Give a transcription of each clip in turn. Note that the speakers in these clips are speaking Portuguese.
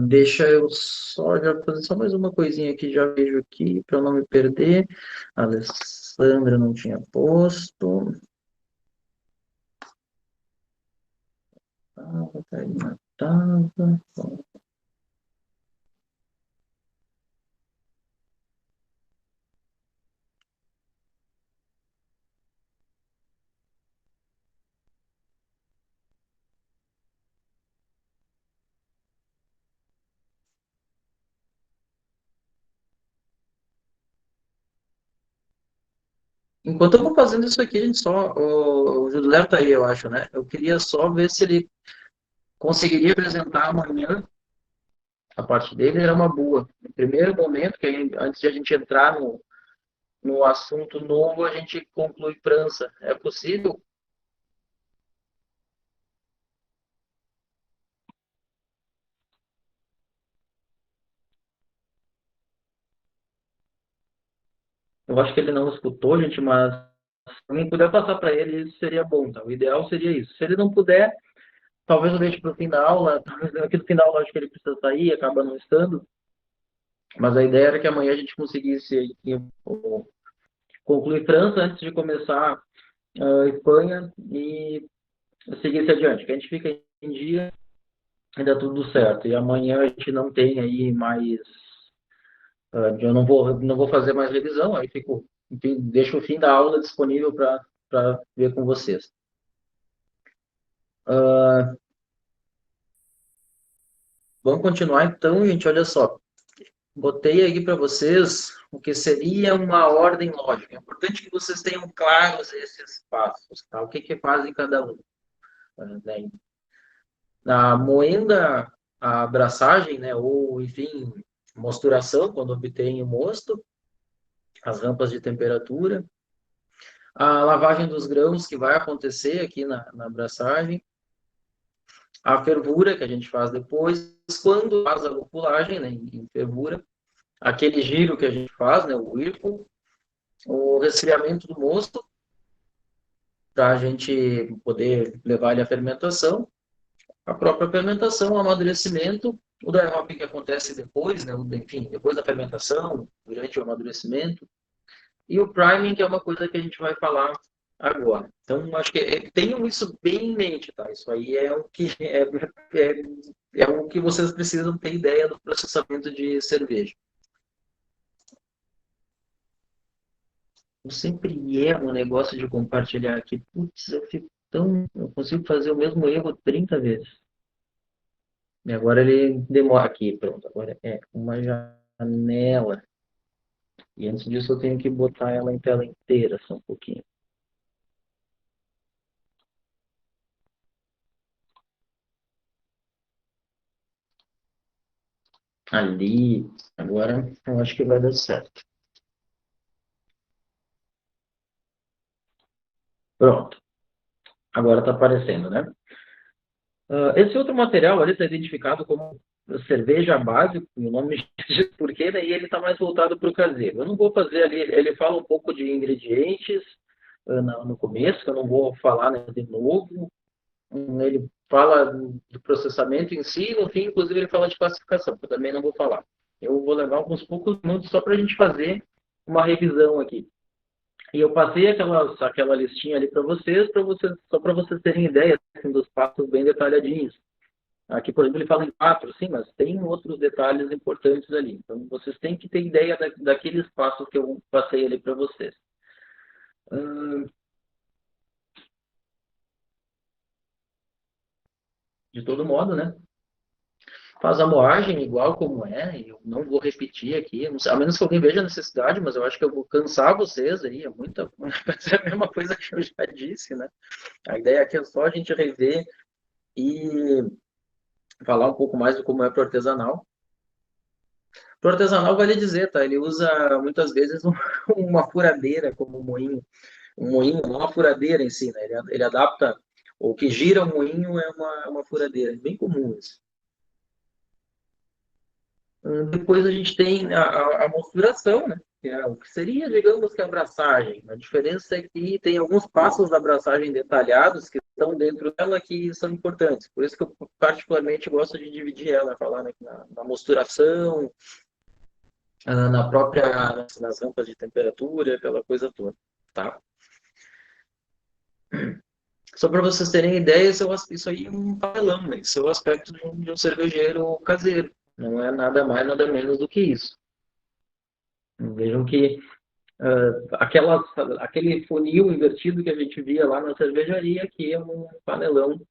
Deixa eu só já fazer só mais uma coisinha aqui, já vejo aqui, para não me perder. A Alessandra não tinha posto. Catarina tava. Enquanto eu vou fazendo isso aqui, a gente só. O José tá aí, eu acho, né? Eu queria só ver se ele conseguiria apresentar amanhã. A parte dele era uma boa. No primeiro momento, antes de a gente entrar no assunto novo, a gente conclui França. É possível? Eu acho que ele não escutou, gente, mas se alguém puder passar para ele, isso seria bom, tá? O ideal seria isso. Se ele não puder, talvez eu deixe para o fim da aula. Aqui no final, eu acho que ele precisa sair, acaba não estando. Mas a ideia era que amanhã a gente conseguisse concluir França antes de começar a Espanha e seguir adiante. Que a gente fica em dia e dá tudo certo. E amanhã a gente não tem aí mais. Eu não vou fazer mais revisão, aí fico, enfim, deixo o fim da aula disponível para ver com vocês. Vamos continuar então, gente. Olha só, botei aqui para vocês o que seria uma ordem lógica. É importante que vocês tenham claros esses passos, tá? O que fazem cada um. Né? Na moenda, a abraçagem, né? Ou, enfim, mosturação, quando obtém o mosto, as rampas de temperatura, a lavagem dos grãos que vai acontecer aqui na abraçagem, a fervura que a gente faz depois, quando faz a lupulagem, né, em fervura, aquele giro que a gente faz, né, o whirlpool, o resfriamento do mosto, para a gente poder levar ele à fermentação, a própria fermentação, o amadurecimento, o dry hopping que acontece depois, né, enfim, depois da fermentação, durante o amadurecimento, e o priming, que é uma coisa que a gente vai falar agora. Então, acho que tenham isso bem em mente, tá? Isso aí é o que é o que vocês precisam ter ideia do processamento de cerveja. Eu sempre erro o negócio de compartilhar aqui. Putz, eu consigo fazer o mesmo erro 30 vezes. E agora ele demora aqui, pronto. Agora é uma janela. E antes disso eu tenho que botar ela em tela inteira, só um pouquinho. Ali, agora eu acho que vai dar certo. Pronto, agora está aparecendo, né? Esse outro material ali está identificado como cerveja básico, e o nome diz por quê, né? E ele está mais voltado para o caseiro. Eu não vou fazer ali, ele fala um pouco de ingredientes no começo, que eu não vou falar, né, de novo. Ele fala do processamento em si, no fim, inclusive, ele fala de classificação, que eu também não vou falar. Eu vou levar alguns poucos minutos só para a gente fazer uma revisão aqui. E eu passei aquela listinha ali para vocês, só para vocês terem ideia assim, dos passos bem detalhadinhos. Aqui, por exemplo, ele fala em quatro, sim, mas tem outros detalhes importantes ali. Então, vocês têm que ter ideia daqueles passos que eu passei ali para vocês. De todo modo, né? Faz a moagem igual como é, e eu não vou repetir aqui, a menos que alguém veja a necessidade, mas eu acho que eu vou cansar vocês aí, é muita, é a mesma coisa que eu já disse, né? A ideia aqui é só a gente rever e falar um pouco mais de como é pro artesanal. Pro artesanal vale dizer, tá? Ele usa muitas vezes uma furadeira como moinho. Um moinho, não uma furadeira em si, né? Ele adapta, o que gira o moinho é uma furadeira, é bem comum isso. Depois a gente tem a mosturação, né? que é o que seria, digamos que a abraçagem. A diferença é que tem alguns passos da abraçagem detalhados que estão dentro dela que são importantes. Por isso que eu particularmente gosto de dividir ela, falar na mosturação, na própria, nas rampas de temperatura, aquela coisa toda, tá? Só para vocês terem ideia, isso aí é um papelão, né? Isso é o aspecto de um cervejeiro caseiro. Não é nada mais, nada menos do que isso. Vejam que aquele funil invertido que a gente via lá na cervejaria, aqui é um panelão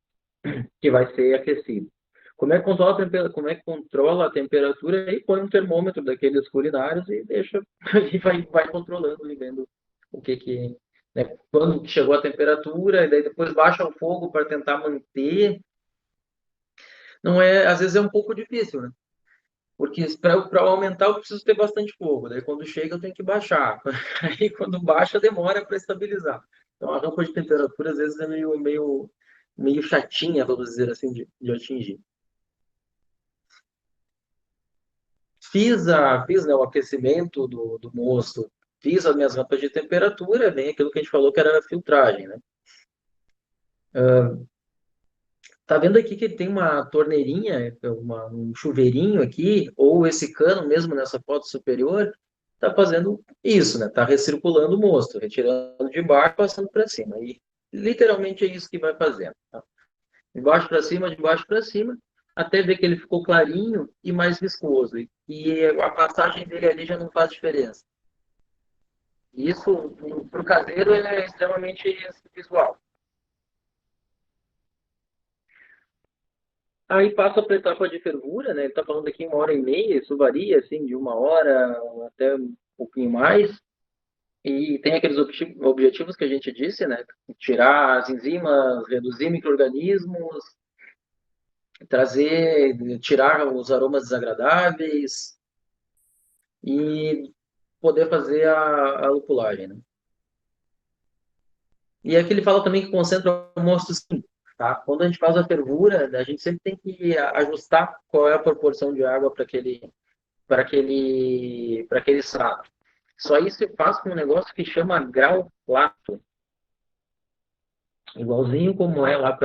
que vai ser aquecido. Como é que controla a temperatura? Aí põe um termômetro daqueles culinários e deixa e vai controlando e vendo o que né, quando chegou a temperatura, e daí depois baixa o fogo para tentar manter. Não é, às vezes é um pouco difícil, né? Porque para aumentar eu preciso ter bastante fogo. Daí quando chega eu tenho que baixar. Aí quando baixa demora para estabilizar. Então a rampa de temperatura às vezes é meio chatinha, vamos dizer assim, de atingir. Fiz né, o aquecimento do mosto, fiz as minhas rampas de temperatura, bem aquilo que a gente falou que era a filtragem, né? Tá vendo aqui que tem uma torneirinha, um chuveirinho aqui, ou esse cano mesmo nessa foto superior, tá fazendo isso, né? Tá recirculando o mosto, retirando de baixo, passando para cima. E literalmente é isso que vai fazendo, tá? De baixo para cima, até ver que ele ficou clarinho e mais viscoso. E a passagem dele ali já não faz diferença. Isso, para o caseiro, ele é extremamente visual. Aí passa para a etapa de fervura, né? Ele está falando aqui 1h30, isso varia, assim, de 1 hora até um pouquinho mais. E tem aqueles objetivos que a gente disse, né? Tirar as enzimas, reduzir micro-organismos, tirar os aromas desagradáveis e poder fazer a lupulagem, né? E aqui ele fala também que concentra o mosto sim, tá? Quando a gente faz a fervura, a gente sempre tem que ajustar qual é a proporção de água para aquele extrato. Isso aí se faz com um negócio que chama grau lato, igualzinho como é lá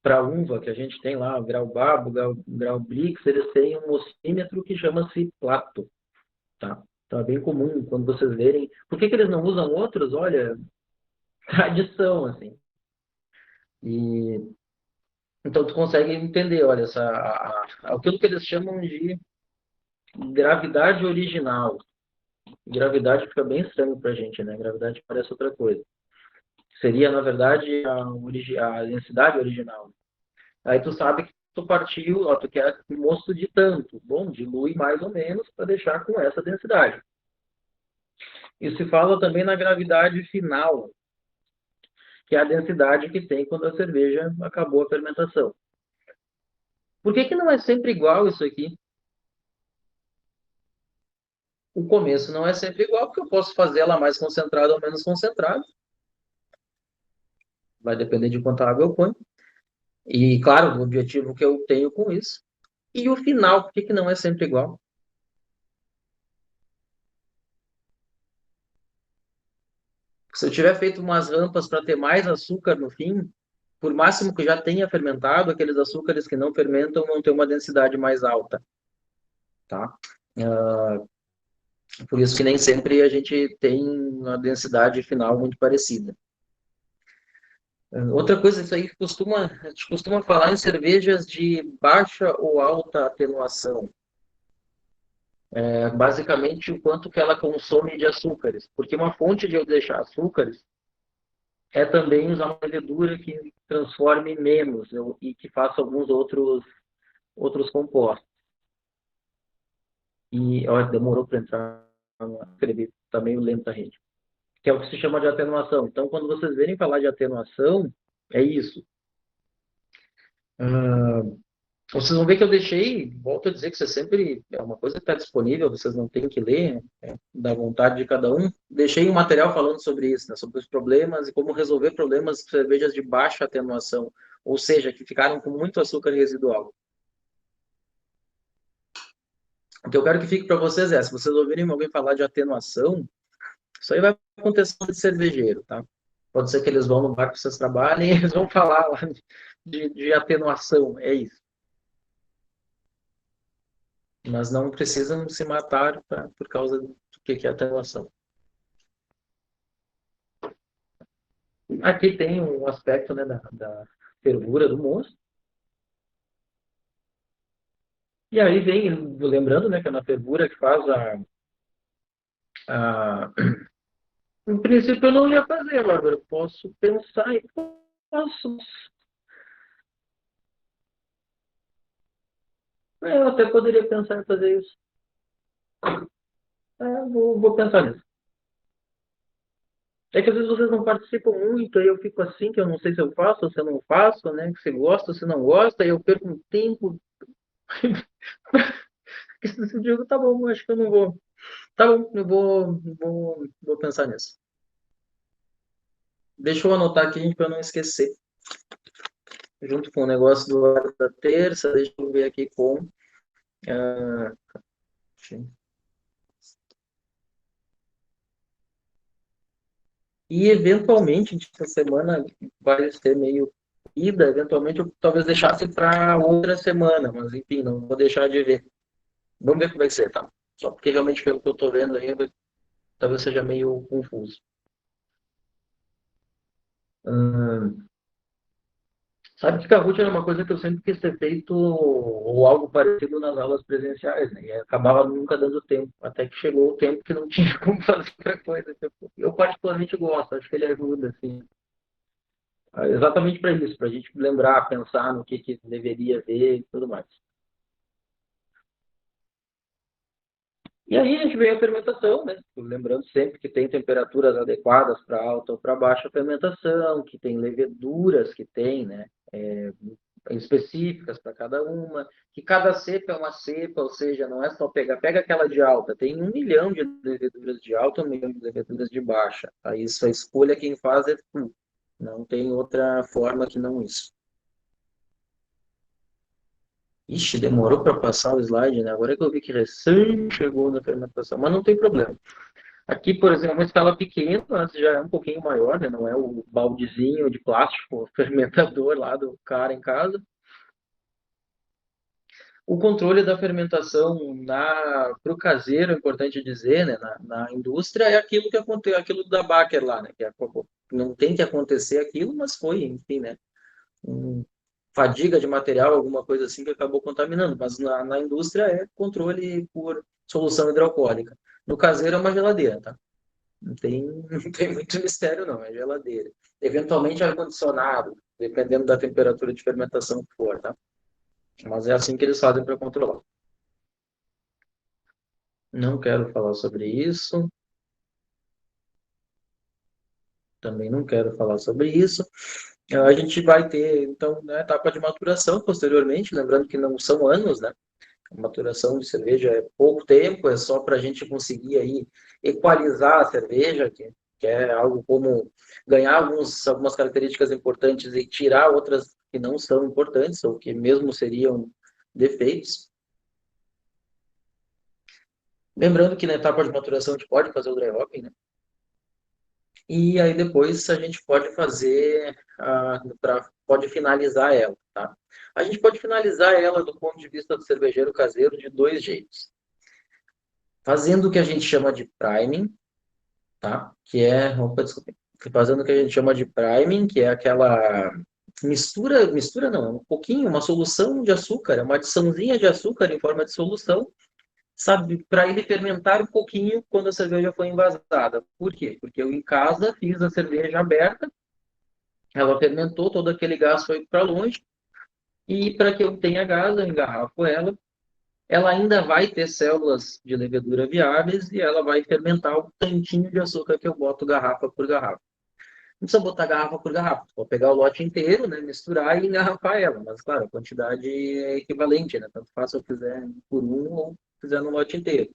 para uva, que a gente tem lá, o grau babo, grau brix, eles têm um ocímetro que chama-se plato, tá? Então é bem comum quando vocês verem. Por que eles não usam outros? Olha, tradição, assim. E então tu consegue entender, olha, aquilo que eles chamam de gravidade original. Gravidade fica bem estranho pra gente, né? Gravidade parece outra coisa. Seria, na verdade, a densidade original. Aí tu sabe que tu partiu, ó, tu quer um mosto de tanto. Bom, dilui mais ou menos para deixar com essa densidade. E se fala também na gravidade final, que é a densidade que tem quando a cerveja acabou a fermentação. Por que não é sempre igual isso aqui? O começo não é sempre igual, porque eu posso fazer ela mais concentrada ou menos concentrada. Vai depender de quanta água eu ponho. E, claro, o objetivo que eu tenho com isso. E o final, por que não é sempre igual? Se eu tiver feito umas rampas para ter mais açúcar no fim, por máximo que já tenha fermentado, aqueles açúcares que não fermentam vão ter uma densidade mais alta, tá? Por isso que nem sempre a gente tem uma densidade final muito parecida. Outra coisa, isso aí a gente costuma falar em cervejas de baixa ou alta atenuação. Basicamente, o quanto que ela consome de açúcares. Porque uma fonte de eu deixar açúcares é também usar uma levedura que transforme menos e que faça alguns outros compostos. E ó, demorou para entrar, escrever, está meio lento a rede. Que é o que se chama de atenuação. Então, quando vocês verem falar de atenuação, é isso. Vocês vão ver que eu deixei, volto a dizer que você sempre, é uma coisa que está disponível, vocês não têm que ler, da vontade de cada um. Deixei um material falando sobre isso, né, sobre os problemas e como resolver problemas de cervejas de baixa atenuação, ou seja, que ficaram com muito açúcar residual. O que eu quero que fique para vocês é, se vocês ouvirem alguém falar de atenuação, isso aí vai acontecer de cervejeiro, tá? Pode ser que eles vão no bar que vocês trabalhem e eles vão falar lá de atenuação, é isso. Mas não precisam se matar por causa do que é atenuação. Aqui tem um aspecto, né, da fervura do moço. E aí vem, lembrando, né, que é na fervura que faz a... Em princípio eu não ia fazer, Bárbara. Eu posso pensar e posso. Eu até poderia pensar em fazer isso. Vou pensar nisso. É que às vezes vocês não participam muito, aí eu fico assim, que eu não sei se eu faço ou se eu não faço, né? Que você gosta ou se não gosta, aí eu perco um tempo. Eu digo, tá bom, acho que eu não vou. Tá bom, eu vou pensar nisso. Deixa eu anotar aqui para não esquecer. Junto com o negócio do horário da terça, deixa eu ver aqui com. Uh, e eventualmente, essa semana vai ser meio ida, eventualmente eu talvez deixasse para outra semana, mas enfim, não vou deixar de ver. Vamos ver como vai ser, tá? Só porque realmente pelo que eu tô vendo aí, talvez seja meio confuso. Hum, sabe que Kahoot era uma coisa que eu sempre quis ter feito ou algo parecido nas aulas presenciais, né? E acabava nunca dando tempo, até que chegou o tempo que não tinha como fazer outra coisa. Eu particularmente gosto, acho que ele ajuda, assim, exatamente para isso, para a gente lembrar, pensar no que deveria ver e tudo mais. E aí a gente vem a fermentação, né? Lembrando sempre que tem temperaturas adequadas para alta ou para baixa fermentação, que tem leveduras que tem, né? Específicas para cada uma, que cada cepa é uma cepa, ou seja, não é só pega aquela de alta, tem 1 milhão de leveduras de alta, 1 milhão de leveduras de baixa. Aí isso a escolha quem faz é tu. Não tem outra forma que não isso. Ixi, demorou para passar o slide, né? Agora é que eu vi que recém chegou na fermentação, mas não tem problema. Aqui, por exemplo, uma escala pequena, mas já é um pouquinho maior, né? Não é o baldezinho de plástico, o fermentador lá do cara em casa. O controle da fermentação para o caseiro, é importante dizer, né? Na indústria, é aquilo que aconteceu, aquilo da Baker lá, né? Não tem que acontecer aquilo, mas foi, enfim, né? Um, fadiga de material, alguma coisa assim que acabou contaminando. Mas na indústria é controle por solução hidroalcoólica. No caseiro é uma geladeira, tá? Não tem muito mistério, não. É geladeira. Eventualmente ar-condicionado, dependendo da temperatura de fermentação que for, tá? Mas é assim que eles fazem para controlar. Não quero falar sobre isso. Também não quero falar sobre isso. A gente vai ter, então, né, etapa de maturação posteriormente, lembrando que não são anos, né? A maturação de cerveja é pouco tempo, é só para a gente conseguir aí equalizar a cerveja, que é algo como ganhar algumas características importantes e tirar outras que não são importantes, ou que mesmo seriam defeitos. Lembrando que na etapa de maturação a gente pode fazer o dry hopping, né? E aí depois a gente pode fazer, pode finalizar ela, tá? A gente pode finalizar ela do ponto de vista do cervejeiro caseiro de dois jeitos. Fazendo o que a gente chama de priming, tá? Que é, opa, desculpa, fazendo o que a gente chama de priming, que é aquela mistura não, é um pouquinho, uma solução de açúcar, é uma adiçãozinha de açúcar em forma de solução, sabe, para ele fermentar um pouquinho quando a cerveja foi envasada. Por quê? Porque eu em casa fiz a cerveja aberta, ela fermentou, todo aquele gás foi para longe, e para que eu tenha gás, eu engarrafo ela ainda vai ter células de levedura viáveis e ela vai fermentar o tantinho de açúcar que eu boto garrafa por garrafa. Não precisa botar garrafa por garrafa, vou pegar o lote inteiro, né, misturar e engarrafar ela, mas claro, a quantidade é equivalente, né? Tanto faz se eu fizer por um ou fizer no lote inteiro.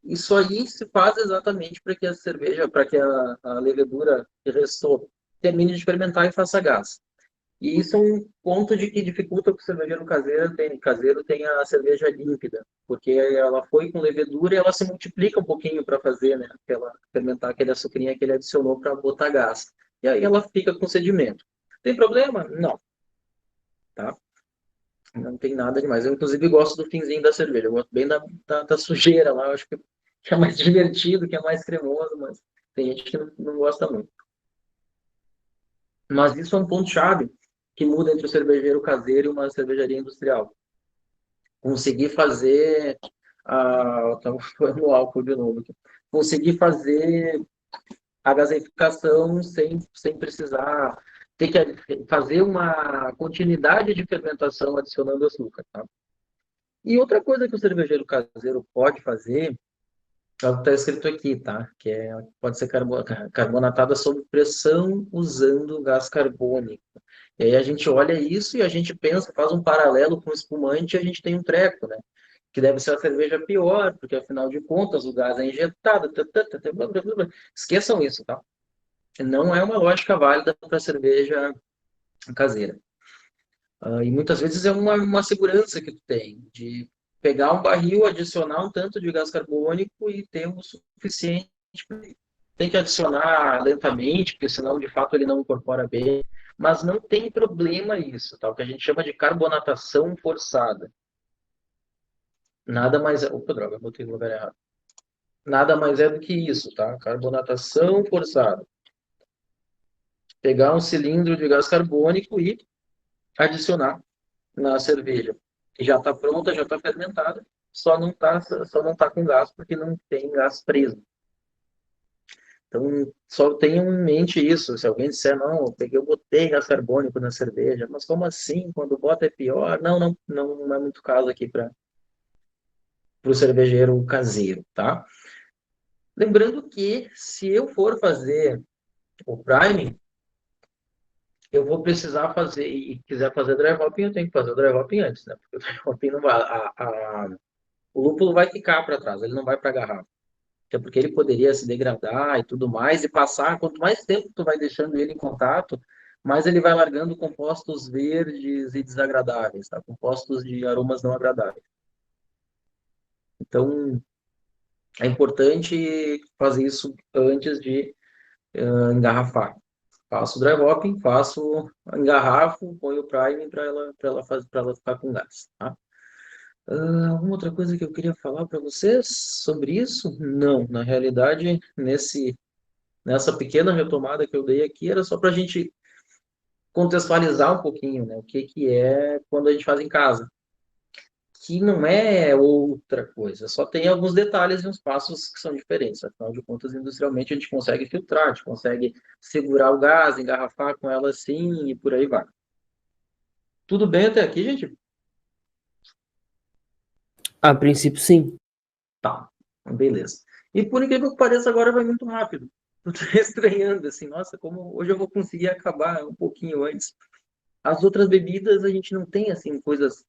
Isso aí se faz exatamente para que a cerveja, para que a levedura que restou termine de fermentar e faça gás. E isso é um ponto de que dificulta que o cervejeiro caseiro tenha a cerveja límpida, porque ela foi com levedura e ela se multiplica um pouquinho para fazer, né? Aquela, fermentar aquele açucrinha que ele adicionou para botar gás. E aí ela fica com sedimento. Tem problema? Não, tá? Não tem nada demais. Eu, inclusive, gosto do finzinho da cerveja. Eu gosto bem da sujeira lá. Eu acho que é mais divertido, que é mais cremoso, mas tem gente que não gosta muito. Mas isso é um ponto-chave que muda entre o cervejeiro caseiro e uma cervejaria industrial. Conseguir fazer estamos falando álcool de novo aqui. Conseguir fazer a gaseificação sem precisar ter que fazer uma continuidade de fermentação adicionando açúcar, tá? E outra coisa que o cervejeiro caseiro pode fazer, é o que está escrito aqui, tá? Que pode ser carbonatada sob pressão usando gás carbônico. E aí a gente olha isso e a gente pensa, faz um paralelo com espumante e a gente tem um treco, né? Que deve ser a cerveja pior, porque afinal de contas o gás é injetado. Blá, blá, blá, blá. Esqueçam isso, tá? Não é uma lógica válida para cerveja caseira. E muitas vezes é uma segurança que tu tem de pegar um barril, adicionar um tanto de gás carbônico e ter o suficiente. Tem que adicionar lentamente, porque senão de fato ele não incorpora bem. Mas não tem problema isso, tá? O que a gente chama de carbonatação forçada. Nada mais é. Opa, droga, botei no lugar errado. Nada mais é do que isso, tá? Carbonatação forçada. Pegar um cilindro de gás carbônico e adicionar na cerveja. Já está pronta, já está fermentada, só não tá com gás porque não tem gás preso. Então, só tenham em mente isso. Se alguém disser, não, eu botei gás carbônico na cerveja, mas como assim? Quando bota é pior? Não é muito caso aqui para o cervejeiro caseiro, tá? Lembrando que se eu for fazer o priming, eu vou precisar fazer, e quiser fazer dry hopping, eu tenho que fazer o dry hopping antes, né? Porque o dry hopping não vai, o lúpulo vai ficar para trás, ele não vai para a garrafa. Até porque ele poderia se degradar e tudo mais, e passar, quanto mais tempo tu vai deixando ele em contato, mais ele vai largando compostos verdes e desagradáveis, tá? Compostos de aromas não agradáveis. Então, é importante fazer isso antes de engarrafar. Faço o dry hopping, engarrafo, ponho o priming para ela ficar com gás, tá? Alguma outra coisa que eu queria falar para vocês sobre isso? Não, na realidade, nessa pequena retomada que eu dei aqui, era só para a gente contextualizar um pouquinho, né? O que é quando a gente faz em casa. Que não é outra coisa, só tem alguns detalhes e uns passos que são diferentes. Afinal de contas, industrialmente, a gente consegue filtrar, a gente consegue segurar o gás, engarrafar com ela assim e por aí vai. Tudo bem até aqui, gente? A princípio, sim. Tá, beleza. E por incrível que pareça, agora vai muito rápido. Eu tô estranhando, assim, nossa, como hoje eu vou conseguir acabar um pouquinho antes. As outras bebidas, a gente não tem, assim, coisas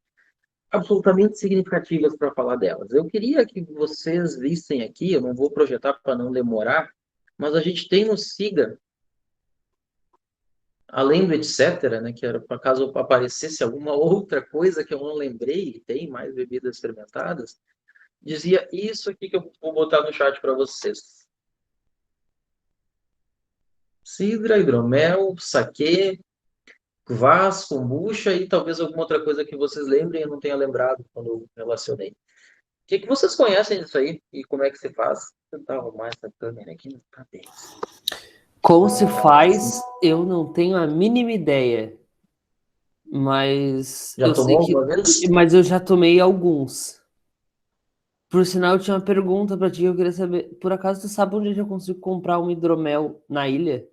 absolutamente significativas para falar delas. Eu queria que vocês vissem aqui, eu não vou projetar para não demorar, mas a gente tem no Siga, além do etc., né, que era para caso aparecesse alguma outra coisa que eu não lembrei, tem mais bebidas fermentadas, dizia isso aqui que eu vou botar no chat para vocês. Sidra, hidromel, saquê, kvass, kombucha e talvez alguma outra coisa que vocês lembrem, eu não tenha lembrado quando eu relacionei. O que vocês conhecem disso aí e como é que se faz? Vou tentar arrumar essa câmera aqui. Cadê? Como se faz, eu não tenho a mínima ideia. Mas Já eu sei tomou que. alguma vez? Mas eu já tomei alguns. Por sinal, eu tinha uma pergunta pra ti, eu queria saber. Por acaso tu sabe onde eu consigo comprar um hidromel na ilha?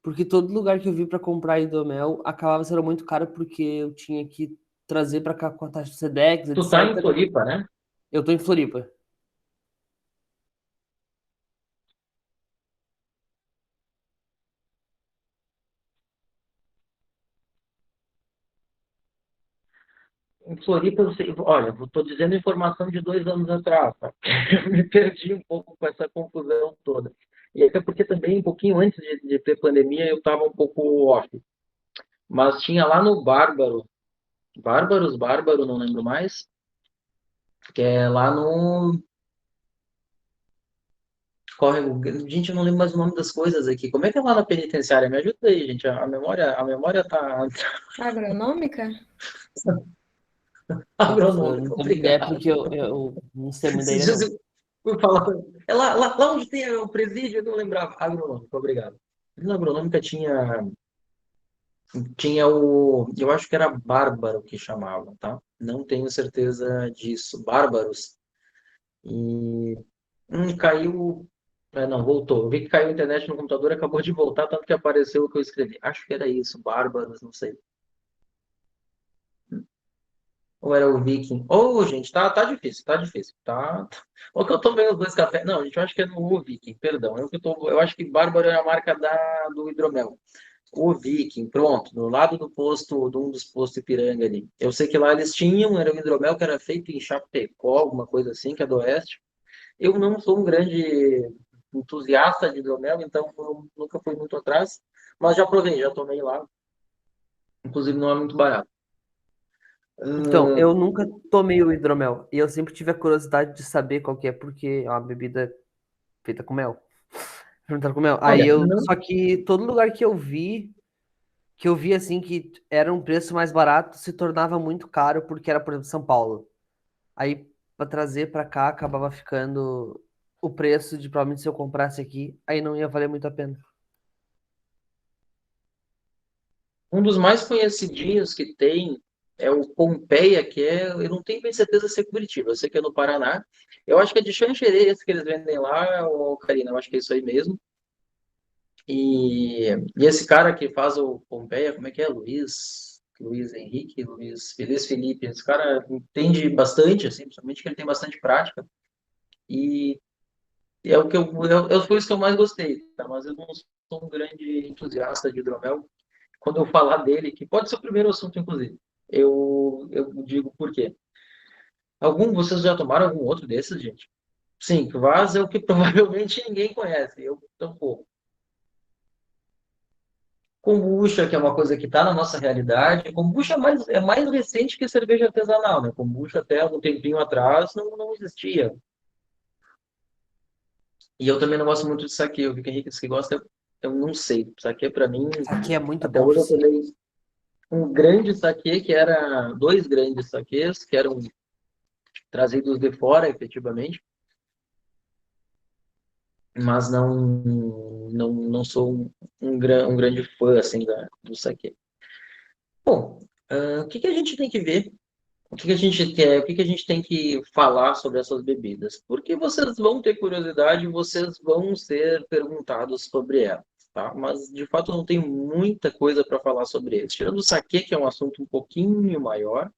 Porque todo lugar que eu vi pra comprar hidromel acabava sendo muito caro porque eu tinha que trazer pra cá com a taxa de Sedex, Tu tá em etc. Floripa, né? Eu tô em Floripa. Em Floripa, olha, eu estou dizendo informação de 2 anos atrás, tá? Eu me perdi um pouco com essa confusão toda. E até porque também, um pouquinho antes de ter pandemia, eu estava um pouco off. Mas tinha lá no Bárbaro, não lembro mais, que é lá no córrego. Gente, eu não lembro mais o nome das coisas aqui. Como é que é lá na penitenciária? Me ajuda aí, gente. A memória tá Agronômica? Nossa, eu agronômica. não tenho ideia Obrigado. porque eu não sei muito da Esses ilha, dias não. eu fui falar. É lá onde tem o presídio, eu não lembrava. Agronômica, obrigado. Na agronômica tinha eu acho que era Bárbaro que chamavam, tá? Não tenho certeza disso. Bárbaros. E caiu. Não, voltou. Eu vi que caiu a internet no computador, acabou de voltar, tanto que apareceu o que eu escrevi. Acho que era isso, Bárbaros, não sei. Ou era o Viking? Ô, gente, tá difícil, tá difícil. Ou que eu tomei os dois cafés. Não, gente, eu acho que é no Viking, perdão. Eu acho que Bárbaro é a marca do hidromel. O Viking, pronto, do lado do posto, de um dos postos Ipiranga ali. Eu sei que lá eles tinham, era um hidromel que era feito em Chapecó, alguma coisa assim, que é do Oeste. Eu não sou um grande entusiasta de hidromel, então eu nunca fui muito atrás, mas já provei, já tomei lá. Inclusive não é muito barato. Então, Hum, eu nunca tomei o hidromel. E eu sempre tive a curiosidade de saber qual que é, porque é uma bebida feita com mel. Fermentada com mel. Aí olha, eu. não, Só que todo lugar que eu vi assim que era um preço mais barato, se tornava muito caro, porque era, por exemplo, São Paulo. Aí, para trazer para cá, acabava ficando o preço de provavelmente se eu comprasse aqui, aí não ia valer muito a pena. um dos mais conhecidinhos que tem é o Pompeia, eu não tenho bem certeza se é Curitiba, eu sei que é no Paraná. Eu acho que é de Xanxerê esse que eles vendem lá, ou Karina, eu acho que é isso aí mesmo. E esse cara que faz o Pompeia, como é que é? Luiz Henrique, Luiz Felipe. Esse cara entende bastante, assim, principalmente que ele tem bastante prática. E é o que é as coisas que eu mais gostei, tá? Mas eu não sou um grande entusiasta de hidromel. Quando eu falar dele, que pode ser o primeiro assunto, inclusive, eu digo por quê. Vocês já tomaram algum outro desses, gente? Sim, Kvaz é o que provavelmente ninguém conhece, eu tampouco. Kombucha, que é uma coisa que está na nossa realidade. Kombucha é mais recente que cerveja artesanal, né? Kombucha até algum tempinho atrás não existia. E eu também não gosto muito de saquê. Eu vi que o Henrique disse que gosta, eu não sei. Saquê para mim, Isso aqui é muito até bom, hoje eu sim. tomei um grande saquê que era dois grandes saquês que eram trazidos de fora, efetivamente, mas não sou um grande fã assim do saquê. Bom, o que que a gente tem que ver? O que que a gente quer? O que que a gente tem que falar sobre essas bebidas? Porque vocês vão ter curiosidade, vocês vão ser perguntados sobre elas, tá? Mas de fato não tem muita coisa para falar sobre eles. Tirando o saquê, que é um assunto um pouquinho maior.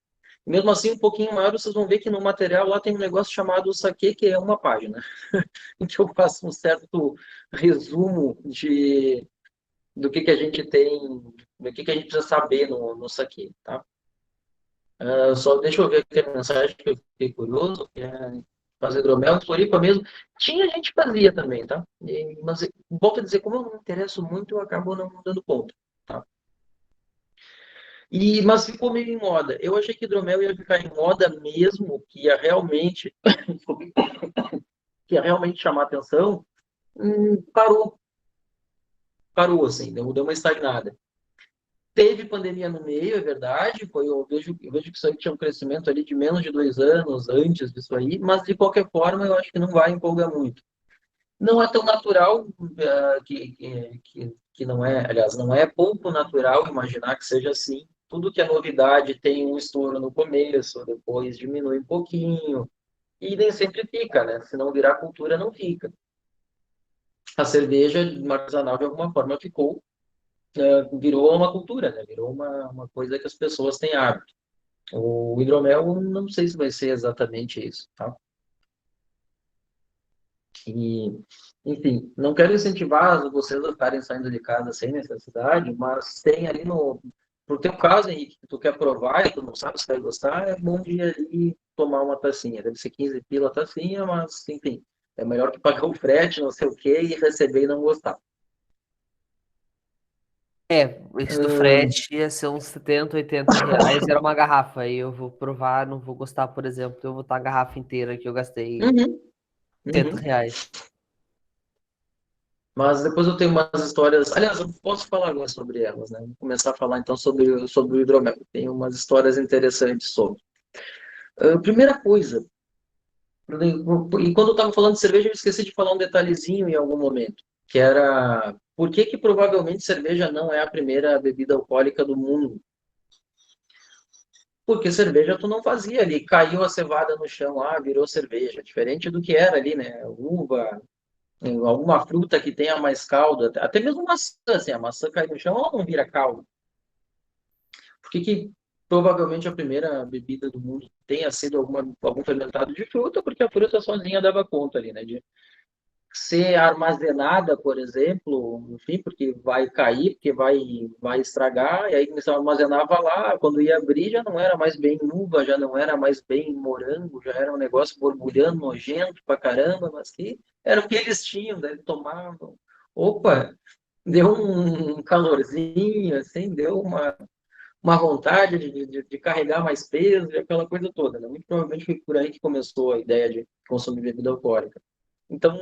Mesmo assim, um pouquinho maior, vocês vão ver que no material lá tem um negócio chamado saquê, que é uma página, em que eu faço um certo resumo do que a gente tem, do que a gente precisa saber no saquê, tá? Só deixa eu ver aqui a mensagem que eu fiquei curioso, que é fazer hidromel em Floripa mesmo. Tinha gente que fazia também, tá? Mas volto a dizer, como eu não me interesso muito, eu acabo não dando conta, tá? Mas ficou meio em moda. Eu achei que hidromel ia ficar em moda mesmo, que ia realmente chamar atenção. Parou, parou assim, deu uma estagnada. Teve pandemia no meio, é verdade. Eu vejo que isso aí tinha um crescimento ali de menos de 2 anos antes disso aí, mas de qualquer forma eu acho que não vai empolgar muito. Não é tão natural que não é, aliás, não é pouco natural imaginar que seja assim. Tudo que é novidade tem um estouro no começo, depois diminui um pouquinho, e nem sempre fica, né? Se não virar cultura, não fica. A cerveja artesanal, de alguma forma, virou uma cultura, né? Virou uma coisa que as pessoas têm hábito. O hidromel, não sei se vai ser exatamente isso, tá? E, enfim, não quero incentivar vocês a ficarem saindo de casa sem necessidade, mas tem ali pro teu caso, Henrique, que tu quer provar e tu não sabe se vai gostar, é bom de ir ali tomar uma tacinha. Deve ser 15 pila a tacinha, mas, enfim, é melhor que pagar o frete, não sei o quê, e receber e não gostar. Esse do frete ia ser uns 70, 80 reais, era uma garrafa. Aí eu vou provar, não vou gostar, por exemplo, eu vou botar a garrafa inteira que eu gastei Uhum, 80 uhum. reais. Mas depois eu tenho umas histórias. Aliás, eu posso falar agora sobre elas, né? Vou começar a falar então sobre o hidromel. Tem umas histórias interessantes sobre. Primeira coisa, e quando eu estava falando de cerveja, eu esqueci de falar um detalhezinho em algum momento, que era por que que provavelmente cerveja não é a primeira bebida alcoólica do mundo? Porque cerveja tu não fazia ali, caiu a cevada no chão, virou cerveja, diferente do que era ali, né? Uva, alguma fruta que tenha mais caldo, até mesmo maçã, assim, a maçã cai no chão, ela não vira caldo. Por que que provavelmente a primeira bebida do mundo tenha sido algum fermentado de fruta? Porque a fruta sozinha dava conta ali, né? De ser armazenada, por exemplo, enfim, porque vai cair, porque vai estragar, e aí você armazenava lá, quando ia abrir já não era mais bem uva, já não era mais bem morango, já era um negócio borbulhando, nojento pra caramba, mas que era o que eles tinham, daí tomavam. Opa, deu um calorzinho, assim, deu uma vontade de carregar mais peso e aquela coisa toda, né? Muito provavelmente foi por aí que começou a ideia de consumir bebida alcoólica. Então,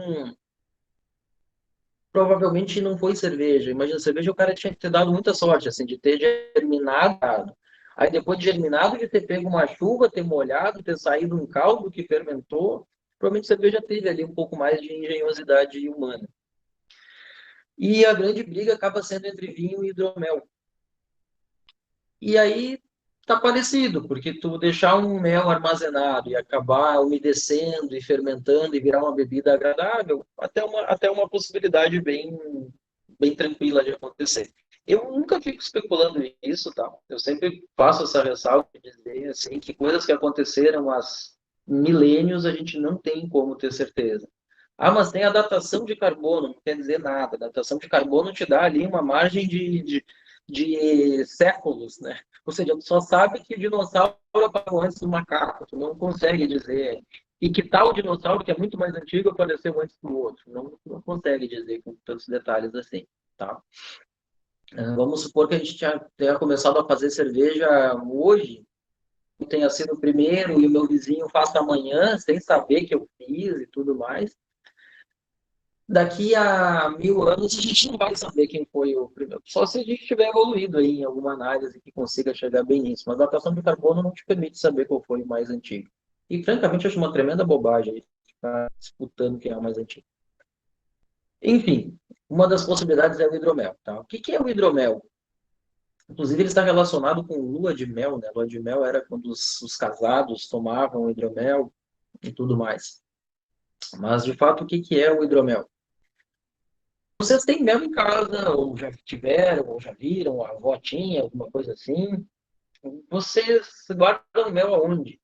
provavelmente não foi cerveja. Imagina, cerveja o cara tinha que ter dado muita sorte, assim, de ter germinado. Aí depois de germinado, de ter pego uma chuva, ter molhado, ter saído um caldo que fermentou. Provavelmente cerveja teve ali um pouco mais de engenhosidade humana. E a grande briga acaba sendo entre vinho e hidromel. E aí tá parecido, porque tu deixar um mel armazenado e acabar umedecendo e fermentando e virar uma bebida agradável, até uma possibilidade bem tranquila de acontecer. Eu nunca fico especulando nisso, tá? Eu sempre faço essa ressalva de dizer assim, que coisas que aconteceram há milênios a gente não tem como ter certeza. Mas tem a datação de carbono, não quer dizer nada. A datação de carbono te dá ali uma margem de séculos, né? Ou seja, tu só sabe que o dinossauro apareceu antes do macaco, tu não consegue dizer. E que tal dinossauro, que é muito mais antigo, apareceu antes do outro. Não consegue dizer com tantos detalhes assim, tá? Vamos supor que a gente tenha começado a fazer cerveja hoje, tenha sido o primeiro e o meu vizinho faça amanhã, sem saber que eu fiz e tudo mais. Daqui a 1000 anos a gente não vai saber quem foi o primeiro. Só se a gente tiver evoluído aí em alguma análise que consiga chegar bem nisso. Mas a datação de carbono não te permite saber qual foi o mais antigo. E, francamente, acho uma tremenda bobagem ficar disputando quem é o mais antigo. Enfim, uma das possibilidades é o hidromel. Tá? O que é o hidromel? Inclusive, ele está relacionado com lua de mel. Né? Lua de mel era quando os casados tomavam hidromel e tudo mais. Mas, de fato, o que é o hidromel? Vocês têm mel em casa, ou já tiveram, ou já viram, a avó tinha, alguma coisa assim. Vocês guardam mel aonde?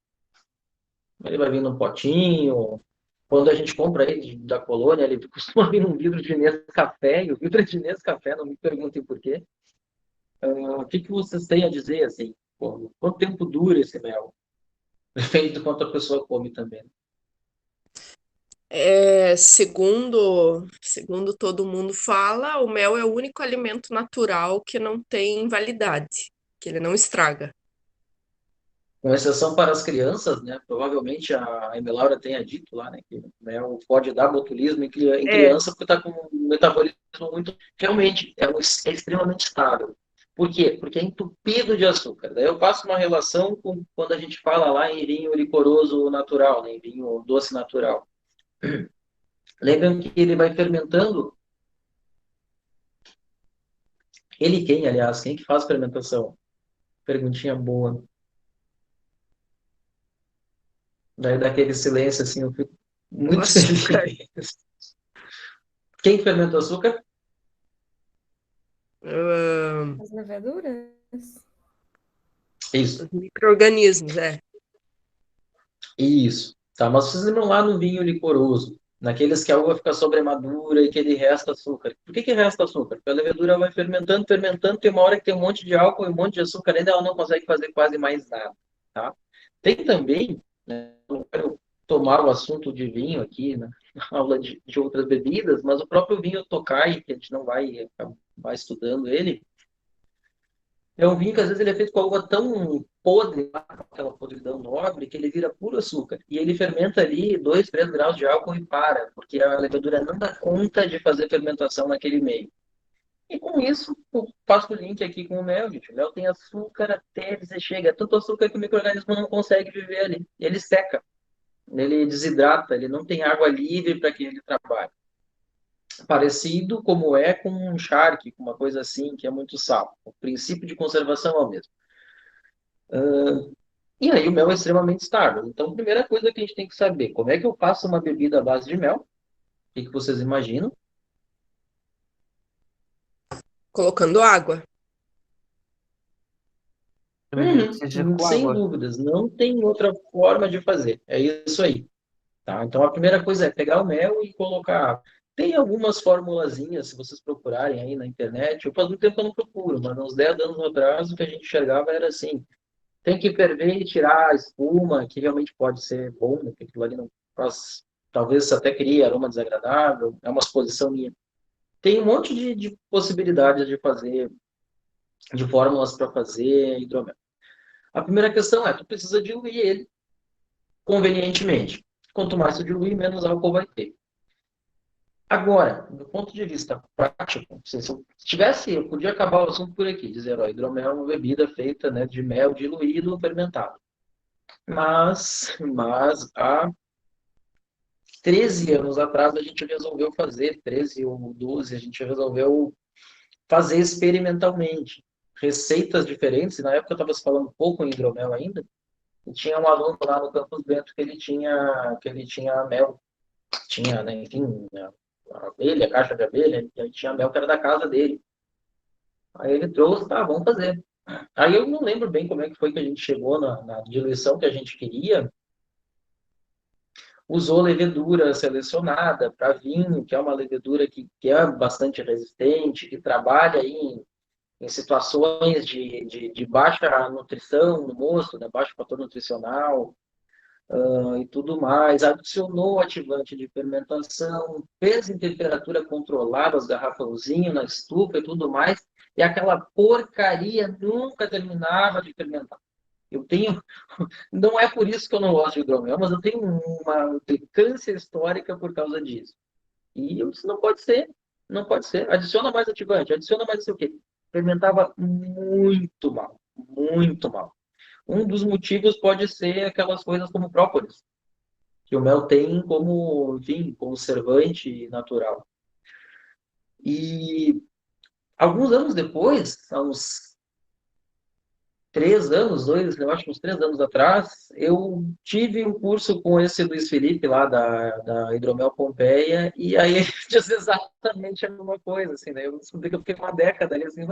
Ele vai vir num potinho. Quando a gente compra ele da colônia, ele costuma vir num vidro de Nescafé, e o vidro de Nescafé, não me perguntem por quê. O que vocês têm a dizer, assim? Pô, quanto tempo dura esse mel? Depende do quanto a pessoa come também. Segundo todo mundo fala, o mel é o único alimento natural que não tem validade, que ele não estraga. Com exceção para as crianças, né? Provavelmente a Emelaura tenha dito lá, né? Que o mel pode dar botulismo em É, criança porque está com um metabolismo muito. Realmente, é extremamente estável. Por quê? Porque é entupido de açúcar. Daí eu passo uma relação com quando a gente fala lá em vinho licoroso natural, né? Em vinho doce natural. Lembram que ele vai fermentando? Ele quem, aliás? Quem que faz fermentação? Perguntinha boa. Daí daquele silêncio assim, eu fico o muito açúcar. feliz. Quem fermenta o açúcar? ahn, As leveduras? Isso. os micro-organismos, é. Isso. Tá, mas vocês lembram lá no vinho licoroso, naqueles que a uva fica sobremadura e que ele resta açúcar. Por que resta açúcar? Porque a levedura vai fermentando, fermentando, tem uma hora que tem um monte de álcool e um monte de açúcar, ainda ela não consegue fazer quase mais nada. Tá? Tem também, né, não quero tomar o assunto de vinho aqui, né, na aula de outras bebidas, mas o próprio vinho Tokai, que a gente não vai acabar estudando ele, É um vinho que às vezes ele é feito com algo tão podre, aquela podridão nobre, que ele vira puro açúcar. E ele fermenta ali 2, 3 graus de álcool e para, porque a levedura não dá conta de fazer fermentação naquele meio. E com isso, eu faço o link aqui com o mel, gente. O mel tem açúcar até dizer chega. É tanto açúcar que o micro-organismo não consegue viver ali. Ele seca, ele desidrata, ele não tem água livre para que ele trabalhe. Parecido como é com um charque, com uma coisa assim, que é muito sal. O princípio de conservação é o mesmo. E aí o mel é extremamente estável. Então, a primeira coisa que a gente tem que saber, como é que eu faço uma bebida à base de mel? O que que vocês imaginam? Colocando água. Eu imagino que seja com Sem água. dúvidas, não tem outra forma de fazer. É isso aí. Tá? Então, a primeira coisa é pegar o mel e colocar água. Tem algumas formulazinhas, se vocês procurarem aí na internet. Eu faz muito tempo que eu não procuro, mas uns 10 anos atrás o que a gente enxergava era assim: tem que ferver e tirar a espuma, que realmente pode ser bom, né? Porque aquilo ali não faz. Talvez até crie aroma desagradável, é uma suposição minha. Tem um monte de possibilidades de fazer, de fórmulas para fazer hidromel. A primeira questão é, tu precisa diluir ele convenientemente. Quanto mais tu diluir, menos álcool vai ter. Agora, do ponto de vista prático, se eu tivesse, eu podia acabar o assunto por aqui, dizer, ó, hidromel é uma bebida feita, né, de mel diluído fermentado. Mas há 13 anos atrás a gente resolveu fazer, 13 ou 12, a gente resolveu fazer experimentalmente receitas diferentes. E na época eu estava se falando pouco em hidromel ainda, e tinha um aluno lá no Campus Bento que ele tinha mel, tinha, né, enfim, a abelha, a caixa de abelha, e aí tinha mel que era da casa dele. Aí ele trouxe, tá, vamos fazer. Aí eu não lembro bem como é que foi que a gente chegou na diluição que a gente queria. Usou levedura selecionada para vinho, que é uma levedura que é bastante resistente, que trabalha aí em situações de baixa nutrição no moço, né, baixo fator nutricional, e tudo mais. Adicionou ativante de fermentação, fez em temperatura controlada os garrafãozinhos na estufa e tudo mais, e aquela porcaria nunca terminava de fermentar. Eu tenho, não é por isso que eu não gosto de hidromel, mas eu tenho uma implicância histórica por causa disso. E eu disse, não pode ser, não pode ser. Adiciona mais ativante, adiciona mais não sei o quê. Fermentava muito mal, muito mal. Um dos motivos pode ser aquelas coisas como própolis, que o mel tem como, enfim, conservante natural. E alguns anos depois, há uns 3 anos, eu acho que uns 3 anos atrás, eu tive um curso com esse Luiz Felipe lá da Hidromel Pompeia, e aí ele disse exatamente a mesma coisa, assim, né? Eu descobri que eu fiquei uma década ali, assim,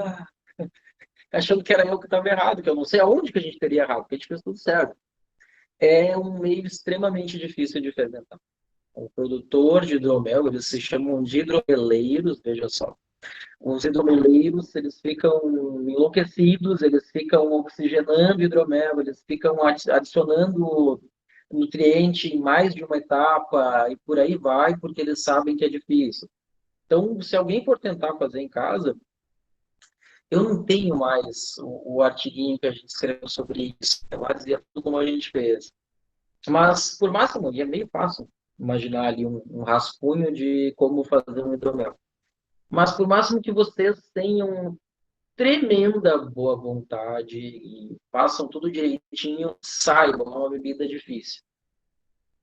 achando que era eu que estava errado, que eu não sei aonde que a gente teria errado, porque a gente fez tudo certo. É um meio extremamente difícil de fermentar. O produtor de hidromel, eles se chamam de hidromeleiros, veja só. Os hidromeleiros, eles ficam enlouquecidos, eles ficam oxigenando hidromel, eles ficam adicionando nutriente em mais de uma etapa e por aí vai, porque eles sabem que é difícil. Então, se alguém for tentar fazer em casa, eu não tenho mais o artiguinho que a gente escreveu sobre isso. Lá dizia tudo como a gente fez. Mas, por máximo, e é meio fácil imaginar ali um rascunho de como fazer um hidromel. Mas, por máximo que vocês tenham tremenda boa vontade e façam tudo direitinho, saibam, é uma bebida difícil.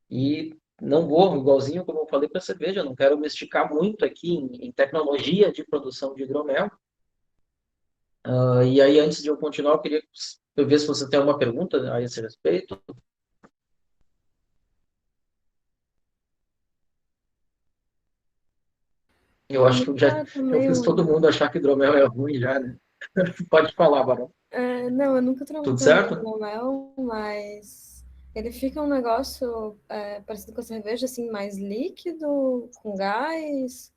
E não vou, igualzinho como eu falei para a cerveja, não quero me esticar muito aqui em tecnologia de produção de hidromel. E aí, antes de eu continuar, eu queria ver se você tem alguma pergunta a esse respeito. Eu acho que eu Tomei fiz todo um. mundo achar que hidromel é ruim já, né? Pode falar, Barão. Não, eu nunca Tudo tomei certo? hidromel, mas ele fica um negócio parecido com a cerveja, assim, mais líquido, com gás.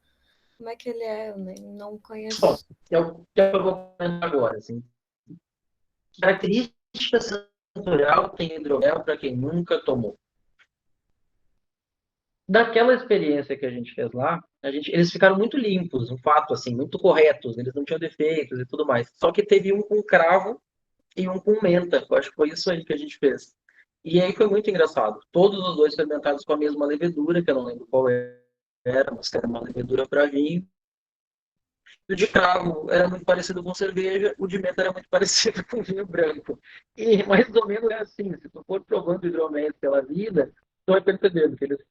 Como é que ele é? Eu nem não Bom, conheço. é o que eu vou comentar agora. Assim. Característica sensorial tem hidromel para quem nunca tomou. daquela experiência que a gente fez lá, eles ficaram muito limpos, um fato, assim, muito corretos, eles não tinham defeitos e tudo mais. Só que teve um com cravo e um com menta. Eu acho que foi isso aí que a gente fez. E aí foi muito engraçado. Todos os dois fermentados com a mesma levedura, que eu não lembro qual era, mas era uma levedura para vinho. O de cravo era muito parecido com cerveja, o de menta era muito parecido com vinho branco. E mais ou menos é assim, se tu for provando hidroméis pela vida, tu vai percebendo que eles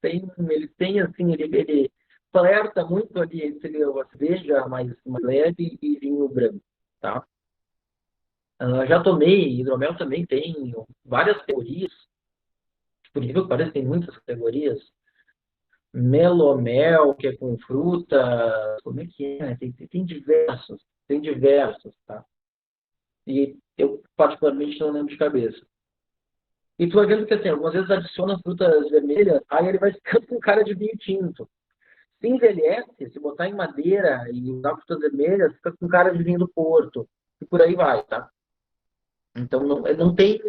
têm assim, ele flerta muito ali entre a cerveja mais leve e vinho branco, tá? Já tomei, hidromel também tem várias categorias, por incrível que pareça, tem muitas categorias. Melomel, que é com fruta, como é que é? Tem diversos, tá? E eu particularmente não lembro de cabeça. E tu vai vendo que assim, algumas vezes adiciona frutas vermelhas, aí ele vai ficando com cara de vinho tinto. Se envelhece, se botar em madeira e usar frutas vermelhas, fica com cara de vinho do Porto. E por aí vai, tá? Então não tem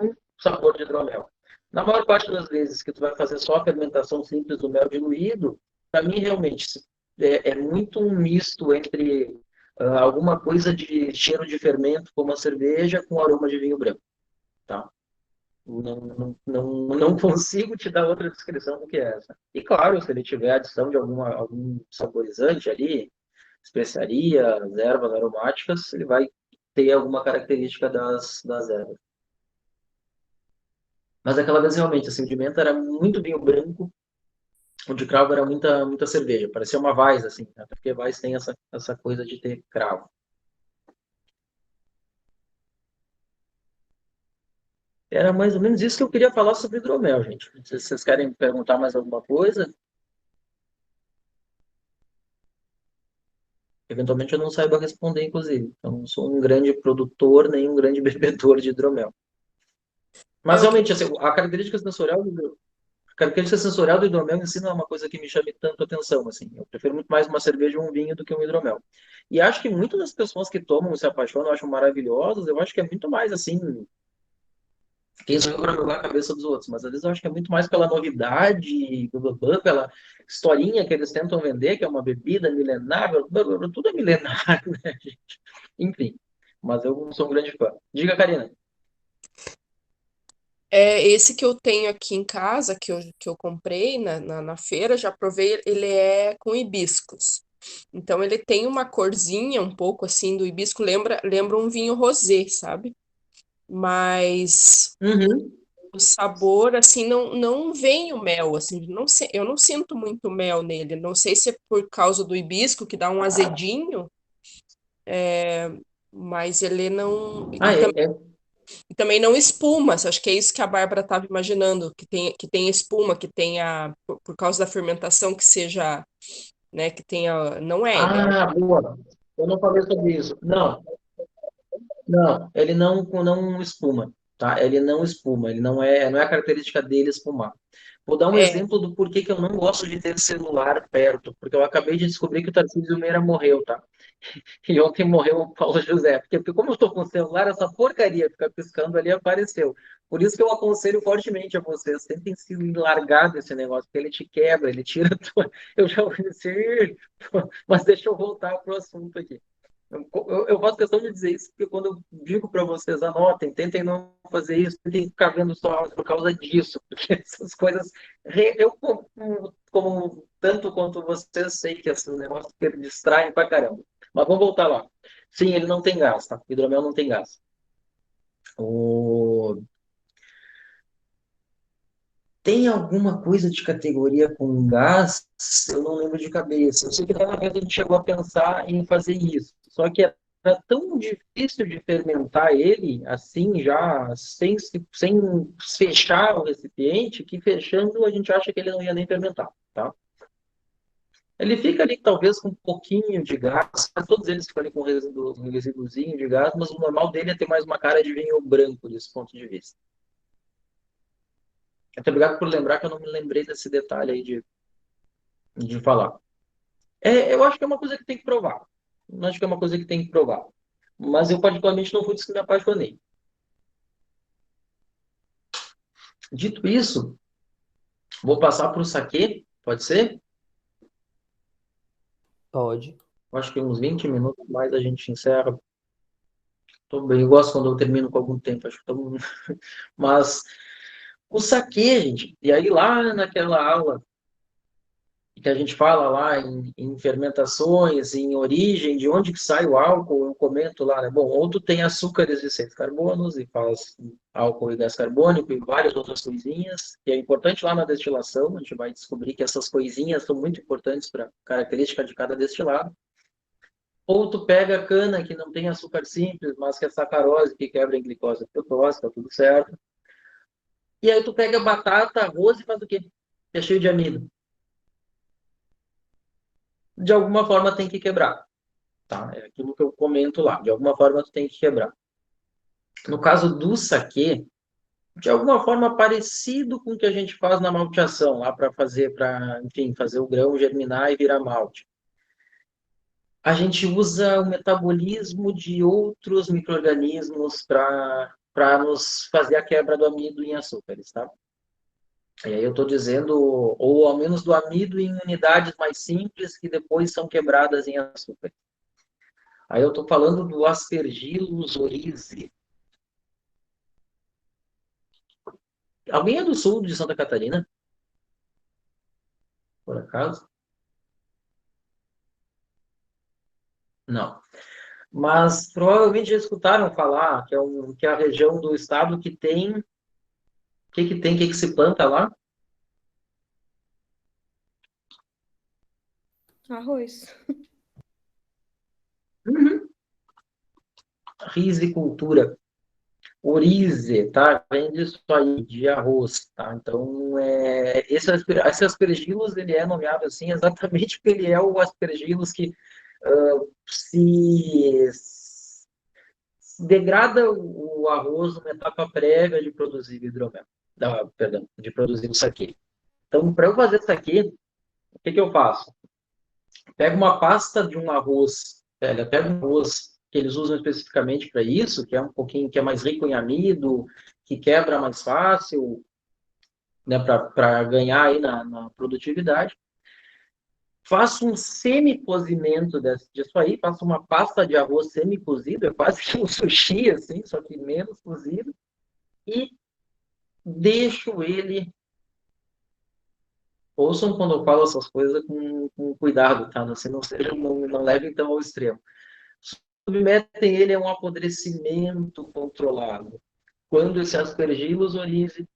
um sabor de hidromel. Na maior parte das vezes que tu vai fazer só a fermentação simples do mel diluído, para mim realmente é muito um misto entre alguma coisa de cheiro de fermento, como a cerveja, com aroma de vinho branco, tá? Não consigo te dar outra descrição do que essa. E claro, se ele tiver adição de algum saborizante ali, especiarias, ervas aromáticas, ele vai ter alguma característica das ervas. Mas aquela vez realmente, assim, o de menta era muito vinho branco, o de cravo era muita cerveja. Parecia uma Weiss, assim, né? Até porque Weiss tem essa coisa de ter cravo. Era mais ou menos isso que eu queria falar sobre hidromel, gente. Se vocês querem perguntar mais alguma coisa, eventualmente eu não saiba responder, inclusive. Eu não sou um grande produtor, nem um grande bebedor de hidromel. Mas É o que realmente, assim, a característica sensorial do hidromel em si não é uma coisa que me chame tanto atenção, assim. Eu prefiro muito mais uma cerveja ou um vinho do que um hidromel. E acho que muitas das pessoas que tomam e se apaixonam, acham maravilhosos, eu acho que é muito mais, assim, quem sou eu para jogar a cabeça dos outros, mas às vezes eu acho que é muito mais pela novidade, pela historinha que eles tentam vender, que é uma bebida milenar, tudo é milenar, né, gente? Enfim, mas eu não sou um grande fã. Diga, Karina. é esse que eu tenho aqui em casa, que eu comprei na feira, já provei, ele é com hibiscos. Então ele tem uma corzinha um pouco assim do hibisco, lembra um vinho rosé, sabe? Mas Uhum. o sabor assim não vem o mel, assim, não sei, eu não sinto muito mel nele. Não sei se é por causa do hibisco que dá um azedinho, mas ele não Ah, e também não espuma. Acho que é isso que a Bárbara estava imaginando, que tem espuma, que tenha por causa da fermentação que seja, né, que tenha, não é, ele é um boa. Eu não falei sobre isso. Não, não, ele não espuma, tá? Ele não espuma, ele não é a característica dele espumar. Vou dar um é, exemplo do porquê que eu não gosto de ter celular perto, porque eu acabei de descobrir que o Tarcísio Meira morreu, tá? E ontem morreu o Paulo José, porque como eu estou com o celular, essa porcaria fica piscando ali apareceu. Por isso que eu aconselho fortemente a vocês, tentem se largar desse negócio, porque ele te quebra, ele tira tua... Eu já ouvi dizer, mas deixa eu voltar para o assunto aqui. Eu faço questão de dizer isso, porque quando eu digo para vocês, anotem, tentem não fazer isso, tentem ficar vendo só áudio por causa disso, porque essas coisas, eu como tanto quanto vocês, sei que esses negócios que distraem pra caramba. Mas vamos voltar lá. Sim, ele não tem gás, tá? O hidromel não tem gás. O... Tem alguma coisa de categoria com gás? Eu não lembro de cabeça. Eu sei que na vez a gente chegou a pensar em fazer isso. Só que era tão difícil de fermentar ele, assim, já sem fechar o recipiente, que fechando a gente acha que ele não ia nem fermentar, tá? Ele fica ali talvez com um pouquinho de gás, todos eles ficam ali com um resíduozinho de gás, mas o normal dele é ter mais uma cara de vinho branco desse ponto de vista. Até obrigado por lembrar que eu não me lembrei desse detalhe aí de falar. Eu acho que é uma coisa que tem que provar. Eu acho que é uma coisa que tem que provar. Mas eu particularmente não fui disso que me apaixonei. Dito isso, Vou passar para o saquê, pode ser? Pode. Acho que uns 20 minutos mais a gente encerra. Tô bem, eu gosto quando eu termino com algum tempo, acho que tô... Mas o saquê, gente, e aí lá naquela aula que a gente fala lá em fermentações, em origem, de onde que sai o álcool, eu comento lá, né? Bom, ou tu tem açúcares e seis carbonos e faz álcool e gás carbônico e várias outras coisinhas, que é importante lá na destilação, a gente vai descobrir que essas coisinhas são muito importantes para a característica de cada destilado. Ou tu pega a cana que não tem açúcar simples, mas que é sacarose, que quebra em glicose e frutose, tá tudo certo. E aí tu pega batata, arroz e faz o quê? É cheio de amido. De alguma forma tem que quebrar, tá? É aquilo que eu comento lá. De alguma forma tu tem que quebrar. No caso do saquê, de alguma forma parecido com o que a gente faz na malteação, lá para fazer, enfim, fazer o grão germinar e virar malte. A gente usa o metabolismo de outros micro-organismos para nos fazer a quebra do amido em açúcares, tá? E aí eu estou dizendo, ou ao menos do amido em unidades mais simples que depois são quebradas em açúcar. Aí eu estou falando do Aspergillus oryzae. Alguém é do sul de Santa Catarina, por acaso? Não. Mas provavelmente já escutaram falar que é a região do estado que tem, o que se planta lá? Arroz. Uhum. Rizicultura. Orize, tá? Vem disso aí, de arroz, tá? Então, esse aspergillus, ele é nomeado assim exatamente porque ele é o aspergillus que se degrada o arroz numa etapa prévia de produzir hidromel, perdão, de produzir o saquê. Então, para eu fazer saquê, o que eu faço? Pego uma pasta de um arroz, pego um arroz que eles usam especificamente para isso, que é um pouquinho, que é mais rico em amido, que quebra mais fácil, né, para ganhar aí na produtividade. Faço um semi-cozimento disso aí, faço uma pasta de arroz semi-cozido, é quase que um sushi, assim, só que menos cozido, e deixo ele. Ouçam quando eu falo essas coisas com cuidado, tá? Assim, não leve então ao extremo. Submetem ele a um apodrecimento controlado. Quando esse Aspergillus oryzae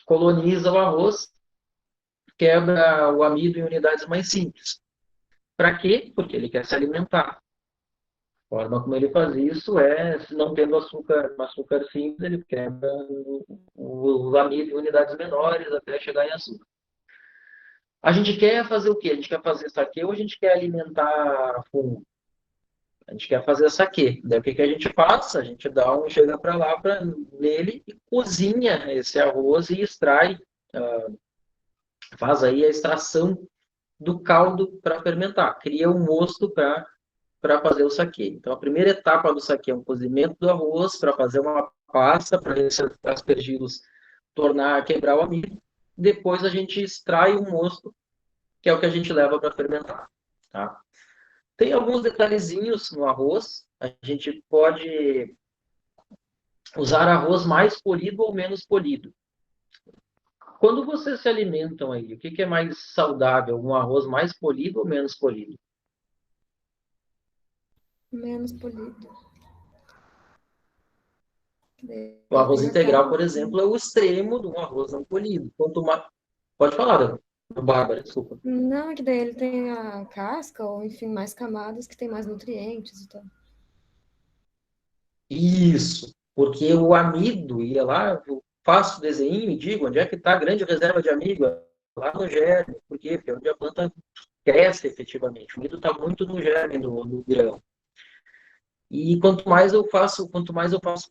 coloniza o arroz, quebra o amido em unidades mais simples. Para quê? Porque ele quer se alimentar. A forma como ele faz isso é, se não tendo açúcar simples, ele quebra o amido em unidades menores até chegar em açúcar. A gente quer fazer o quê? A gente quer fazer saquê ou a gente quer alimentar fungo? A gente quer fazer saquê. Daí o que a gente faz? A gente chega para lá nele e cozinha esse arroz e extrai, faz aí a extração do caldo para fermentar. Cria um mosto para fazer o saquê. Então, a primeira etapa do saquê é um cozimento do arroz para fazer uma pasta para esses aspergilos quebrar o amido. Depois a gente extrai o mosto, que é o que a gente leva para fermentar. Tá? Tem alguns detalhezinhos no arroz. A gente pode usar arroz mais polido ou menos polido. Quando vocês se alimentam aí, o que é mais saudável? Um arroz mais polido ou menos polido? Menos polido. O Daí arroz tem a integral, por casca. exemplo, é o extremo de um arroz não polido. Quanto mais... Pode falar, Bárbara, desculpa. Não, é que daí ele tem a casca, ou enfim, mais camadas que tem mais nutrientes e tal. Isso, porque o amido, ia lá, eu faço o desenho e digo onde é que está a grande reserva de amido? Lá no germe. Por quê? Porque é onde a planta cresce efetivamente. O amido está muito no germe do grão. E quanto mais eu faço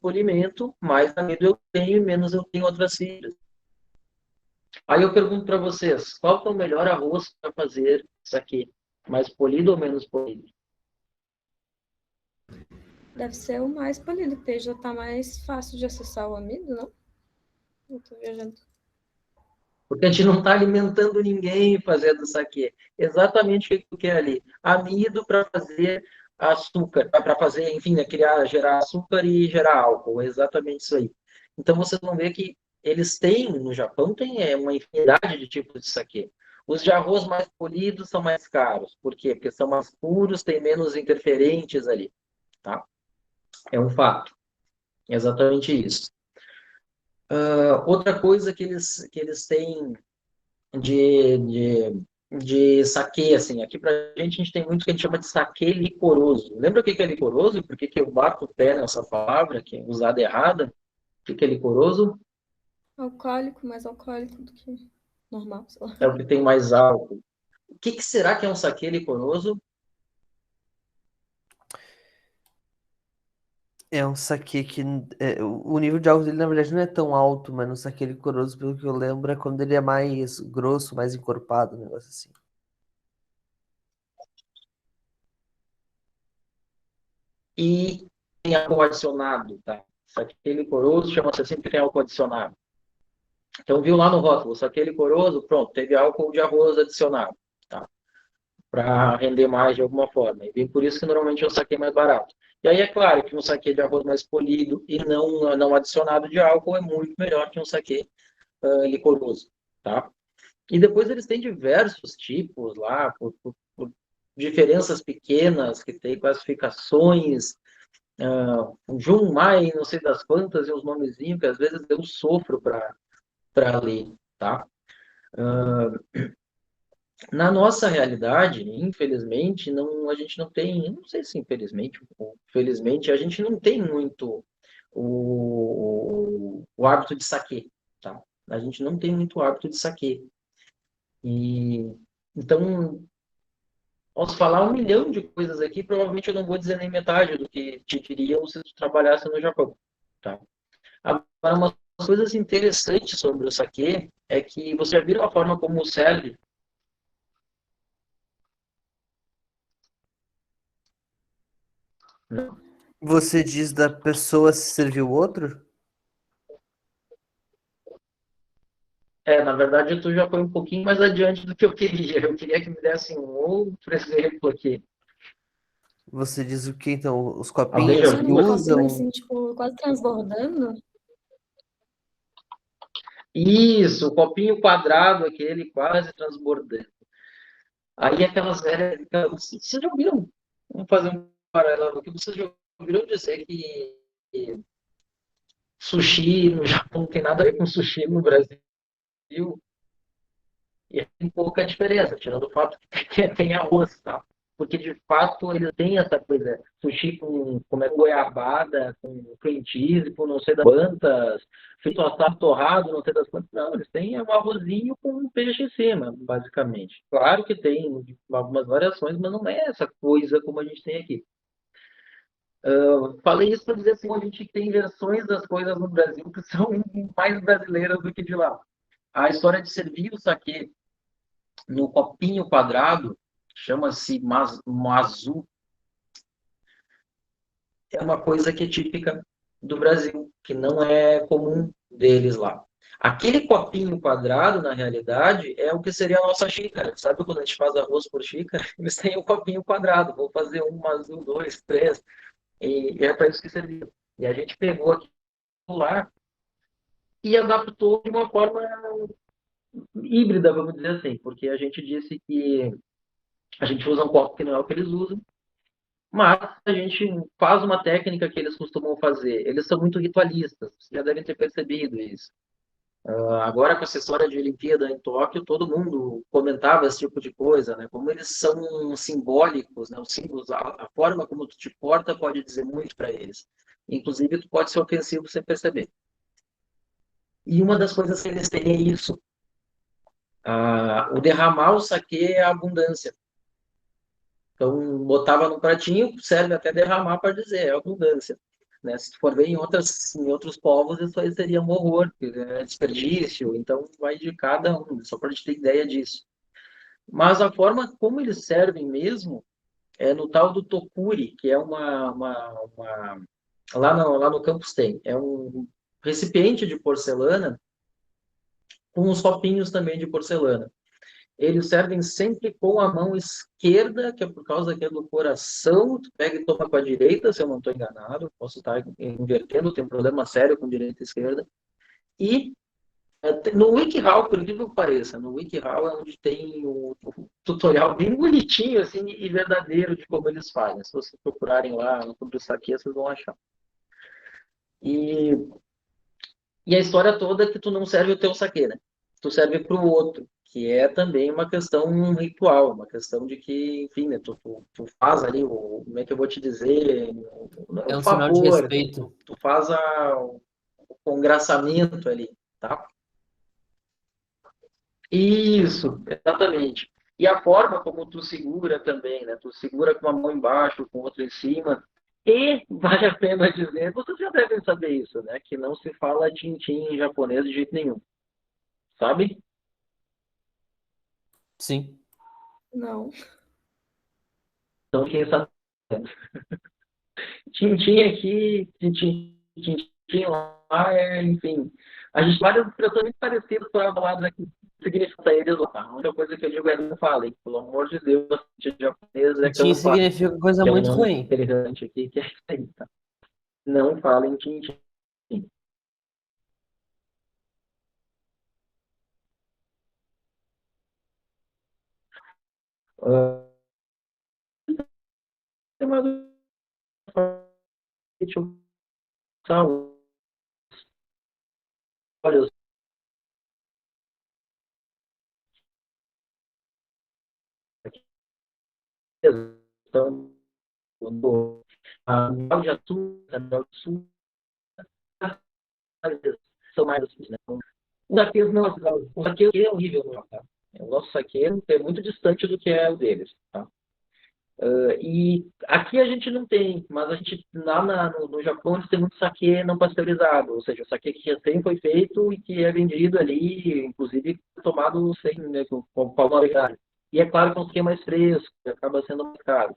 polimento, mais amido eu tenho e menos eu tenho outras fibras. Aí eu pergunto para vocês, qual que é o melhor arroz para fazer isso aqui? Mais polido ou menos polido? Deve ser o mais polido, porque já tá mais fácil de acessar o amido, não? Eu tô viajando. Porque a gente não está alimentando ninguém fazendo saquê. Exatamente o que tu quer ali. Amido para fazer açúcar, para fazer, enfim, né, gerar açúcar e gerar álcool. É exatamente isso aí. Então vocês vão ver que eles têm, no Japão, tem uma infinidade de tipos de saquê. Os de arroz mais polidos são mais caros. Por quê? Porque são mais puros, tem menos interferentes ali. Tá? É um fato. É exatamente isso. Outra coisa que eles têm de, de saquê, assim. Aqui pra gente, a gente tem muito que a gente chama de saquê licoroso. Lembra o que é licoroso? Por que eu bato o pé nessa palavra, que é usada errada? O que é licoroso? Alcoólico, mais alcoólico do que normal, sei lá. É o que tem mais álcool. O que será que é um saquê licoroso? É um saquê que o nível de álcool dele, na verdade, não é tão alto, mas no saquê licoroso, pelo que eu lembro, é quando ele é mais grosso, mais encorpado, um negócio assim. E tem álcool adicionado, tá? Saquê licoroso chama-se assim porque tem álcool adicionado. Então, viu lá no rótulo, saquê licoroso, pronto, teve álcool de arroz adicionado, tá? Para render mais de alguma forma. E bem por isso que normalmente é um saquê mais barato. E aí é claro que um saquê de arroz mais polido e não adicionado de álcool é muito melhor que um saquê licoroso, tá? E depois eles têm diversos tipos lá, por diferenças pequenas, que tem classificações, Junmai, não sei das quantas, e uns nomezinhos que às vezes eu sofro para ler, tá? Na nossa realidade, infelizmente, a gente não tem, não sei se infelizmente ou felizmente, a gente não tem muito o hábito de saquê, tá? A gente não tem muito hábito de saquê. E, então, posso falar um milhão de coisas aqui, provavelmente eu não vou dizer nem metade do que te diriam se tu trabalhasse no Japão, tá? Agora, uma das coisas interessantes sobre o saquê é que você já viu a forma como serve. Você diz da pessoa servir o outro? Na verdade, tu já foi um pouquinho mais adiante do que eu queria. Eu queria que me desse um outro exemplo aqui. Você diz o que, então? Os Alguém copinhos já que Imagina um viu? copinho usam? assim, tipo, quase transbordando. Isso, o copinho quadrado, aquele quase transbordante. Aí aquelas velhas. Vocês já ouviram? Vamos fazer um paralelo aqui. Vocês já ouviram dizer que sushi no Japão não tem nada a ver com sushi no Brasil? E tem pouca diferença, tirando o fato que tem arroz, tá? Porque de fato ele tem essa coisa, sushi com goiabada, com cream cheese, com não sei das quantas, frito assado torrado, não sei das quantas. Não, eles têm um arrozinho com um peixe em cima, basicamente. Claro que tem algumas variações, mas não é essa coisa como a gente tem aqui. Falei isso para dizer assim, a gente tem versões das coisas no Brasil que são mais brasileiras do que de lá. A história de servir o saquê no copinho quadrado, chama-se mazu, é uma coisa que é típica do Brasil, que não é comum deles lá. Aquele copinho quadrado, na realidade, é o que seria a nossa xícara. Sabe quando a gente faz arroz por xícara? Eles têm o copinho quadrado. Vou fazer um, mazu, dois, três. E é para isso que servia. E a gente pegou aquilo lá e adaptou de uma forma híbrida, vamos dizer assim, porque a gente disse que a gente usa um copo que não é o que eles usam, mas a gente faz uma técnica que eles costumam fazer. Eles são muito ritualistas, vocês já devem ter percebido isso. Agora, com essa história de Olimpíada em Tóquio, todo mundo comentava esse tipo de coisa, né? Como eles são simbólicos, né? Os símbolos, a forma como tu te porta pode dizer muito para eles. Inclusive, tu pode ser ofensivo sem perceber. E uma das coisas que eles têm é isso. O derramar o saquê é a abundância. Então, botava no pratinho, serve até derramar para dizer, é abundância. Né? Se for ver em outros povos, isso aí seria um horror, é desperdício, então vai de cada um, só para a gente ter ideia disso. Mas a forma como eles servem mesmo é no tal do tokuri, que é lá no campus tem, é um recipiente de porcelana com os copinhos também de porcelana. Eles servem sempre com a mão esquerda, que é por causa que é do coração. Tu pega e toma com a direita, se eu não estou enganado. Posso estar invertendo, tem um problema sério com direita e esquerda. E no WikiHow, por incrível que pareça, no WikiHow é onde tem o tutorial bem bonitinho assim, e verdadeiro de como eles fazem. Se vocês procurarem lá sobre isso aqui, vocês vão achar. E, e a história toda é que tu não serve o teu saque, né? Tu serve para o outro, que é também uma questão ritual, uma questão de que, enfim, né, tu faz ali, como é que eu vou te dizer, É o um sinal de favor, respeito. tu faz o congraçamento ali, tá? Isso, exatamente. E a forma como tu segura também, né? Tu segura com uma mão embaixo, com outra em cima. E vale a pena dizer, vocês já devem saber isso, né? Que não se fala tintim em japonês de jeito nenhum, sabe? Sim. Não. Então, quem sabe. Tintim aqui, tintim lá, enfim. A gente tem várias expressões muito parecidas para falar aqui. Significa eles lá. A única coisa que eu digo é não falem. Pelo amor de Deus, de japonês é que eu Tintim não falo. significa coisa Que é um muito nome ruim. interessante aqui, que é isso aí, tá? Não falem tintim. Uh, tem mais deixa eu usar olhos. Então, a de açúcar, do sul, são mais assim, né? O daqui não, o daqui é horrível, não, tá? O nosso saque é muito distante do que é o deles, tá? E aqui a gente não tem, mas a gente lá no Japão eles têm muito saquê não pasteurizado, ou seja, o saquê que recém foi feito e que é vendido ali, inclusive tomado sem, né, com palma orgânica. E é claro que é um saquê mais fresco, que acaba sendo mais caro.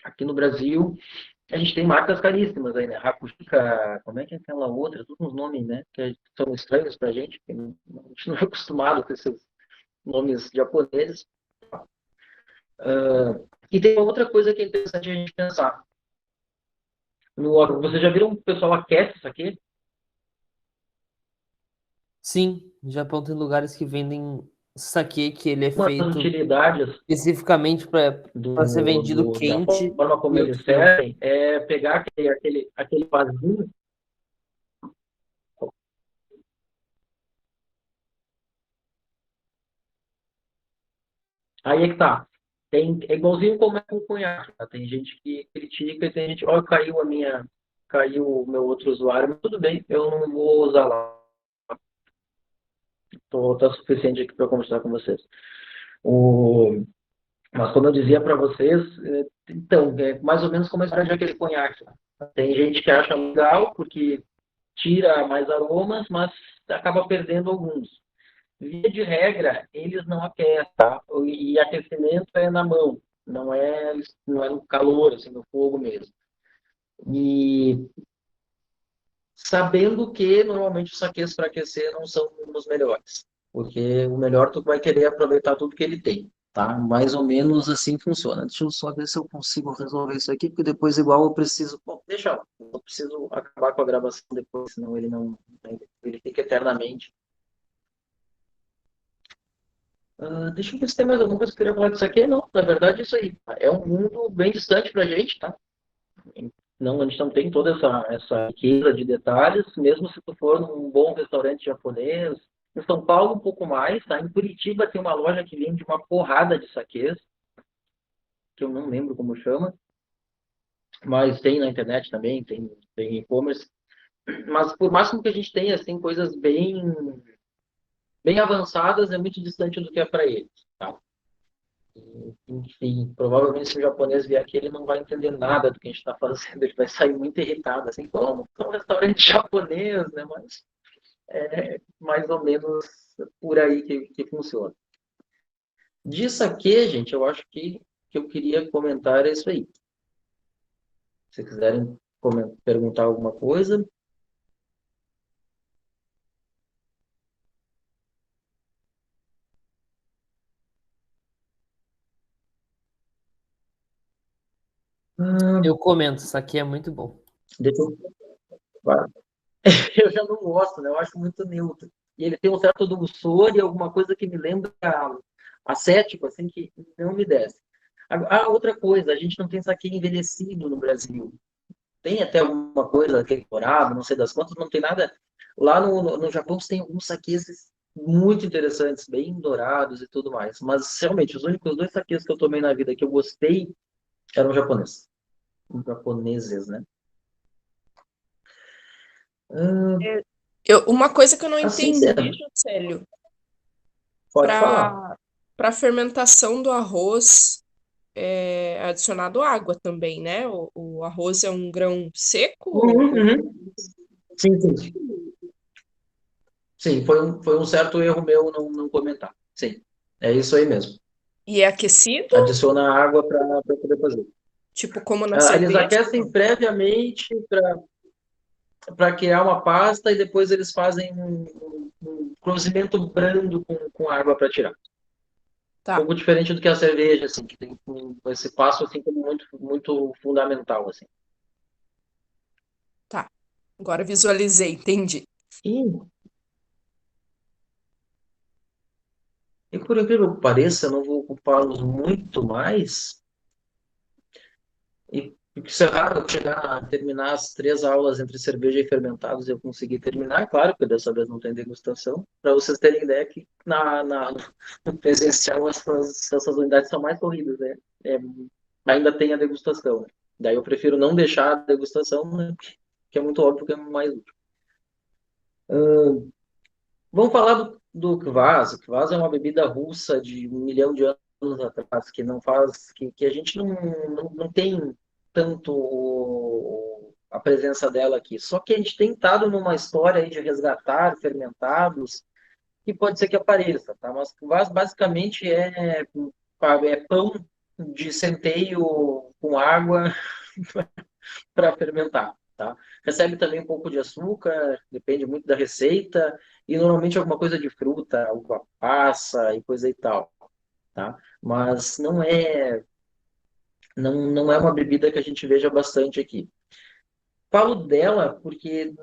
Aqui no Brasil, a gente tem marcas caríssimas aí, né? Hakushika, como é que é aquela outra? Todos uns nomes, né? Que são estranhos pra gente, porque a gente não é acostumado com esses nomes japoneses. E tem uma outra coisa que é interessante a gente pensar. Vocês já viram o pessoal aquece isso aqui? Sim, no Japão tem lugares que vendem saquê que ele é Uma das feito utilidades especificamente para ser vendido da quente forma como em outro eles tempo. servem é pegar aquele vasinho. Aí é que tá. É igualzinho como é com o conhaque. Tá? Tem gente que critica e tem gente, ó, caiu o meu outro usuário, mas tudo bem, eu não vou usar lá. Tá suficiente aqui para conversar com vocês. Mas como eu dizia para vocês, então, é mais ou menos como a história de aquele conhaque. Tem gente que acha legal porque tira mais aromas, mas acaba perdendo alguns. Via de regra, eles não aquecem, tá? E aquecimento é na mão, não é no calor, assim, no fogo mesmo. E sabendo que normalmente os saquês para aquecer não são os melhores, porque o melhor tu vai querer aproveitar tudo que ele tem, tá? Mais ou menos assim funciona. Deixa eu só ver se eu consigo resolver isso aqui, porque depois igual eu preciso, bom, deixa lá, eu preciso acabar com a gravação depois, senão ele não, ele fica eternamente. Deixa eu ver se tem mais alguma coisa que eu queria falar disso aqui. Não, na verdade, é isso aí. É um mundo bem distante pra gente, tá? Não, a gente não tem toda essa riqueza de detalhes, mesmo se tu for num bom restaurante japonês. Em São Paulo, um pouco mais, tá? Em Curitiba tem uma loja que vende uma porrada de saquês, que eu não lembro como chama, mas tem na internet também, tem e-commerce. Mas por máximo que a gente tenha, assim, coisas bem avançadas, é muito distante do que é para eles, tá? Enfim, provavelmente se o japonês vier aqui, ele não vai entender nada do que a gente está fazendo, ele vai sair muito irritado, assim, como é um restaurante japonês, né? Mas é mais ou menos por aí que funciona. Disso aqui, gente, eu acho que eu queria comentar é isso aí. Se quiserem perguntar alguma coisa. Eu comento, isso aqui é muito bom. Deixa eu... Eu já não gosto, né? Eu acho muito neutro. E ele tem um certo dulçor e alguma coisa que me lembra acético, assim, que não me desce. Outra coisa, a gente não tem saquê envelhecido no Brasil. Tem até alguma coisa que é dourado, não sei das quantas, não tem nada. Lá no Japão tem alguns saquês muito interessantes, bem dourados e tudo mais. Mas realmente, os únicos 2 saquês que eu tomei na vida que eu gostei eram japoneses, né? Uma coisa que eu não Assim entendi, sendo, Célio, pode falar. para fermentação do arroz é adicionado água também, né? O arroz é um grão seco? Uhum. Sim, sim. Sim, foi um certo erro meu não comentar. Sim, é isso aí mesmo. E é aquecido, Adiciona água para poder fazer. tipo como na Eles cerveja? aquecem previamente para criar uma pasta e depois eles fazem um cozimento brando com água para tirar. Um Tá, pouco diferente do que a cerveja, assim, que tem esse passo assim como muito, muito fundamental, assim. tá. Agora visualizei, entendi. E, e por incrível que pareça, eu não vou ocupá-los muito mais. E isso é raro eu chegar a terminar as 3 aulas entre cerveja e fermentados e eu consegui terminar, claro, porque dessa vez não tem degustação. Para vocês terem ideia que no presencial essas unidades são mais corridas, né? Ainda tem a degustação, né? Daí eu prefiro não deixar a degustação, né? Que é muito óbvio que é mais útil. Vamos falar do Kvass. O Kvass é uma bebida russa de 1 milhão de anos atrás, que não faz, que a gente não tem tanto a presença dela aqui. Só que a gente tem estado numa história aí de resgatar fermentados, que pode ser que apareça, tá? Mas Kvass basicamente é pão de centeio com água para fermentar, tá? Recebe também um pouco de açúcar, depende muito da receita, e normalmente alguma coisa de fruta, uva passa e coisa e tal, tá? Mas não é uma bebida que a gente veja bastante aqui. Falo dela porque,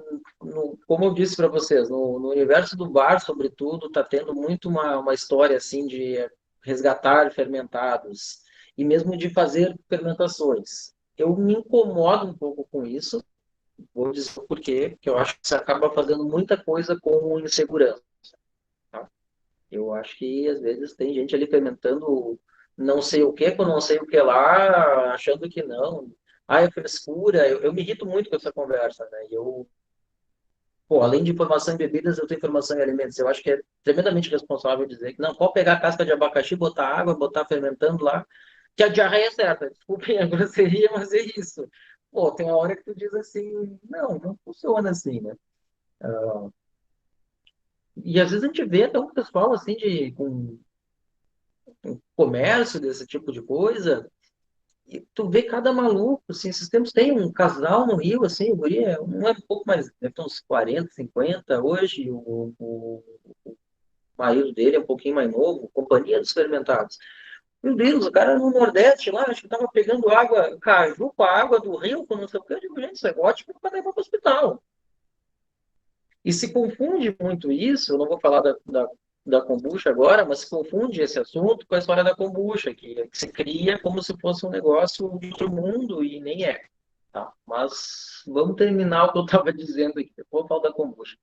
como eu disse para vocês, no universo do bar, sobretudo, está tendo muito uma história assim de resgatar fermentados e mesmo de fazer fermentações. Eu me incomodo um pouco com isso. Vou dizer por quê, porque eu acho que você acaba fazendo muita coisa com insegurança. Tá? Eu acho que às vezes tem gente ali fermentando não sei o que com não sei o que lá, achando que não. Ah, é frescura. Eu me irrito muito com essa conversa, né? Pô, além de informação em bebidas, eu tenho informação em alimentos. Eu acho que é tremendamente responsável dizer que não, pode pegar a casca de abacaxi, botar água, botar fermentando lá, que a diarreia é certa. Desculpem a grosseria, mas é isso. Pô, tem uma hora que tu diz assim, não funciona assim, né? E às vezes a gente vê até um pessoal assim com comércio desse tipo de coisa, e tu vê cada maluco, assim, esses tempos tem um casal no Rio, assim, o guri um é um pouco mais, deve ter uns 40, 50 hoje, o marido dele é um pouquinho mais novo, Companhia dos Fermentados. Meu Deus, o cara no Nordeste lá, acho que tava pegando água, caju com a água do rio, com não sei o que, eu digo, gente, isso é ótimo para levar para o hospital. E se confunde muito isso, eu não vou falar da kombucha agora, mas se confunde esse assunto com a história da kombucha, que se cria como se fosse um negócio de outro mundo e nem é. Tá? Mas vamos terminar o que eu estava dizendo aqui, depois eu falo da kombucha.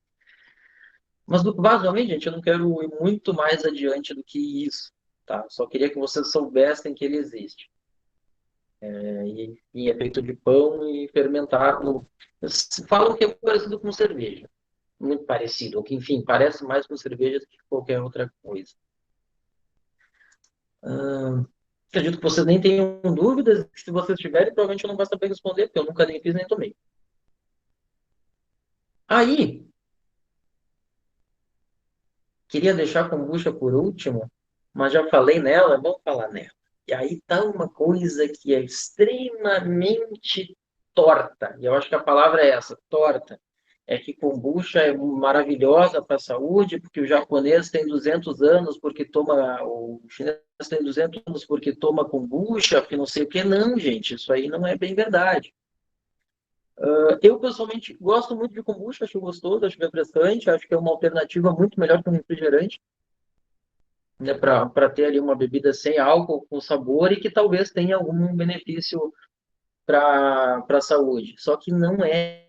Mas basicamente, gente, eu não quero ir muito mais adiante do que isso. Tá? Só queria que vocês soubessem que ele existe. E é feito de pão e fermentado. Falam que é parecido com cerveja. Muito parecido, ou que, enfim, parece mais com cerveja do que qualquer outra coisa. Acredito que vocês nem tenham dúvidas. Se vocês tiverem, provavelmente eu não vou saber responder, porque eu nunca nem fiz nem tomei. Aí, queria deixar a kombucha por último, mas já falei nela, vamos falar nela. E aí tá uma coisa que é extremamente torta, e eu acho que a palavra é essa, torta, é que kombucha é maravilhosa para a saúde, porque o japonês tem 200 anos porque toma, o chinês tem 200 anos porque toma kombucha, porque não sei o que. Não, gente, isso aí não é bem verdade. Eu, pessoalmente, gosto muito de kombucha, acho gostoso, acho refrescante, acho que é uma alternativa muito melhor que um refrigerante, né, para ter ali uma bebida sem álcool, com sabor e que talvez tenha algum benefício para a saúde. Só que não é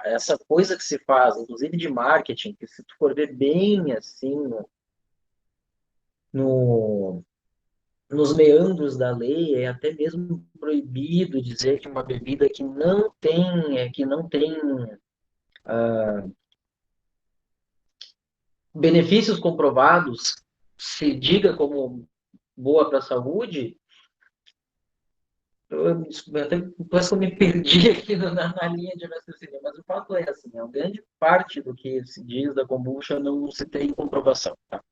essa coisa que se faz, inclusive de marketing, que se tu for ver bem assim no, nos meandros da lei, é até mesmo proibido dizer que uma bebida que não tem benefícios comprovados se diga como boa para a saúde. Até parece que eu me perdi aqui na linha de raciocínio, mas o fato é assim, a grande parte do que se diz da kombucha não se tem comprovação, tá?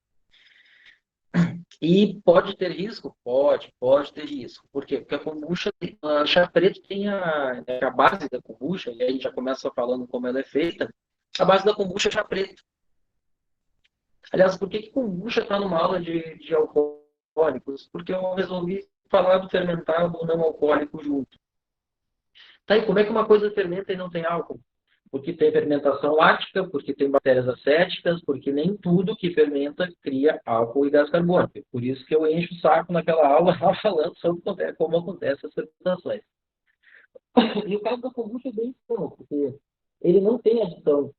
E pode ter risco? Pode ter risco. Por quê? Porque a kombucha, a chá preto tem a base da kombucha, e aí a gente já começa falando como ela é feita, a base da kombucha é chá preto. Aliás, por que kombucha está numa aula de alcoólicos? Porque eu resolvi falar do fermentado não alcoólico junto. Tá, e como é que uma coisa fermenta e não tem álcool? Porque tem fermentação láctica, porque tem bactérias acéticas, porque nem tudo que fermenta cria álcool e gás carbônico. Por isso que eu encho o saco naquela aula falando sobre como acontecem as fermentações. E o caso da kombucha é bem bom, porque ele não tem adição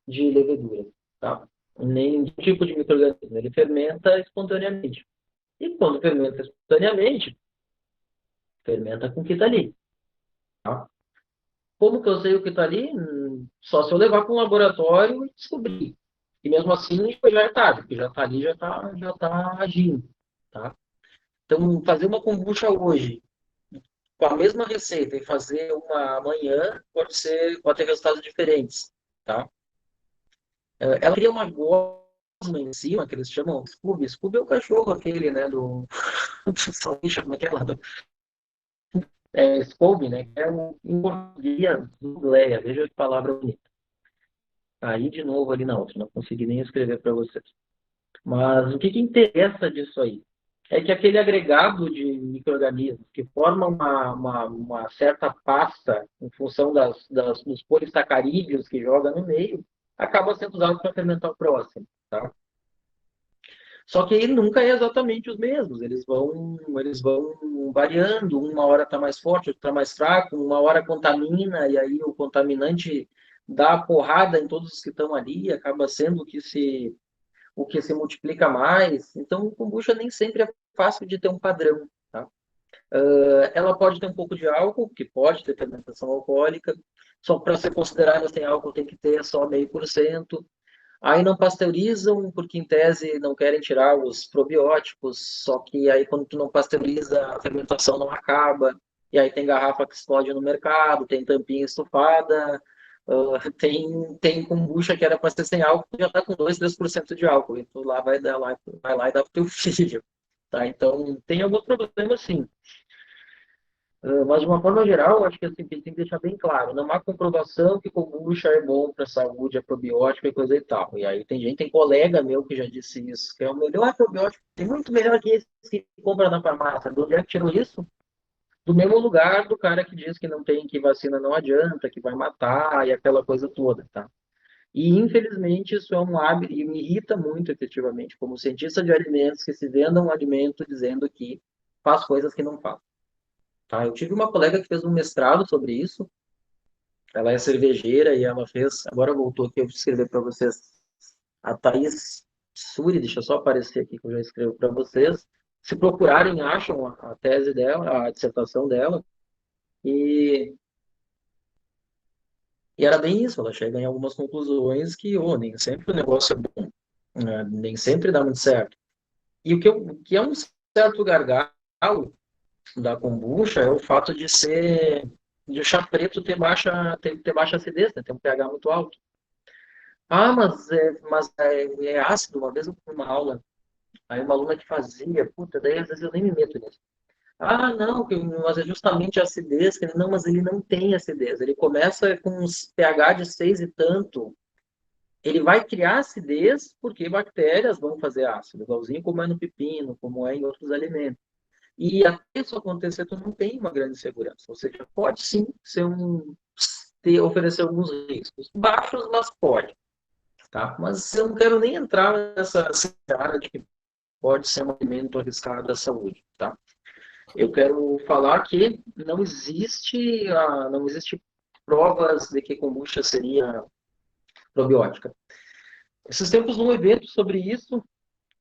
de levedura, tá? Nem nenhum tipo de micro-organismo. Ele fermenta espontaneamente. E quando fermenta espontaneamente, fermenta com o que está ali. Tá? Como que eu sei o que está ali? Só se eu levar para um laboratório e descobrir. E mesmo assim, já é tarde, porque já está ali, já tá agindo. Tá? Então, fazer uma kombucha hoje, com a mesma receita, e fazer uma amanhã, pode ter resultados diferentes. Tá? Ela cria uma gosma em cima, que eles chamam Scooby. Scooby é o cachorro aquele, né, do... Salsicha, como é que é lá? Scooby, né, que é um em português, Leia, veja que palavra bonita. Aí, de novo, ali na outra, não consegui nem escrever para vocês. Mas o que interessa disso aí? É que aquele agregado de micro-organismos que forma uma certa pasta em função dos polissacarídeos que joga no meio, acaba sendo usado para fermentar o próximo. Tá? Só que ele nunca é exatamente os mesmos. Eles vão variando. Uma hora está mais forte, outra está mais fraco. Uma hora contamina e aí o contaminante dá a porrada em todos os que estão ali. Acaba sendo o que se multiplica mais. Então, o kombucha nem sempre é fácil de ter um padrão. Tá? Ela pode ter um pouco de álcool, que pode ter fermentação alcoólica. Só para ser considerada sem álcool tem que ter só 0,5%. Aí não pasteurizam, porque em tese não querem tirar os probióticos, só que aí quando tu não pasteuriza, a fermentação não acaba, e aí tem garrafa que explode no mercado, tem tampinha estufada, tem kombucha que era para ser sem álcool, já está com 2, 3% de álcool, e tu lá vai lá e dá pro teu filho. Tá? Então tem alguns problemas sim. Mas, de uma forma geral, acho que assim, tem que deixar bem claro: não há comprovação que kombucha é bom para a saúde, é probiótico e coisa e tal. E aí tem colega meu que já disse isso, que é o melhor probiótico, tem muito melhor que esse que compra na farmácia. De onde é que tirou isso? Do mesmo lugar do cara que diz que não tem, que vacina não adianta, que vai matar e aquela coisa toda, tá? E, infelizmente, isso é um hábito, e me irrita muito, efetivamente, como cientista de alimentos, que se venda um alimento dizendo que faz coisas que não faz. Tá? Eu tive uma colega que fez um mestrado sobre isso. Ela é cervejeira e ela fez. Agora voltou aqui, eu vou escrever para vocês. A Thaís Suri, deixa eu só aparecer aqui que eu já escrevo para vocês. Se procurarem, acham a tese dela, a dissertação dela. E, e era bem isso. Ela chega em algumas conclusões que nem sempre o negócio é bom, né? Nem sempre dá muito certo. E que é um certo gargalo da kombucha é o fato de o chá preto ter baixa acidez, né? Tem um pH muito alto. Ah, mas é ácido. Uma vez eu fui numa aula, aí uma aluna que fazia, puta, daí às vezes eu nem me meto nisso. Ah, não, mas é justamente a acidez. Não, mas ele não tem acidez. Ele começa com uns pH de 6 e tanto. Ele vai criar acidez porque bactérias vão fazer ácido, igualzinho como é no pepino, como é em outros alimentos. E até isso acontecer, tu não tem uma grande segurança. Ou seja, pode sim ser oferecer alguns riscos. Baixos, mas pode. Tá? Mas eu não quero nem entrar nessa área de que pode ser um alimento arriscado à saúde. Tá? Eu quero falar que não existe provas de que kombucha seria probiótica. Esses tempos, num evento sobre isso,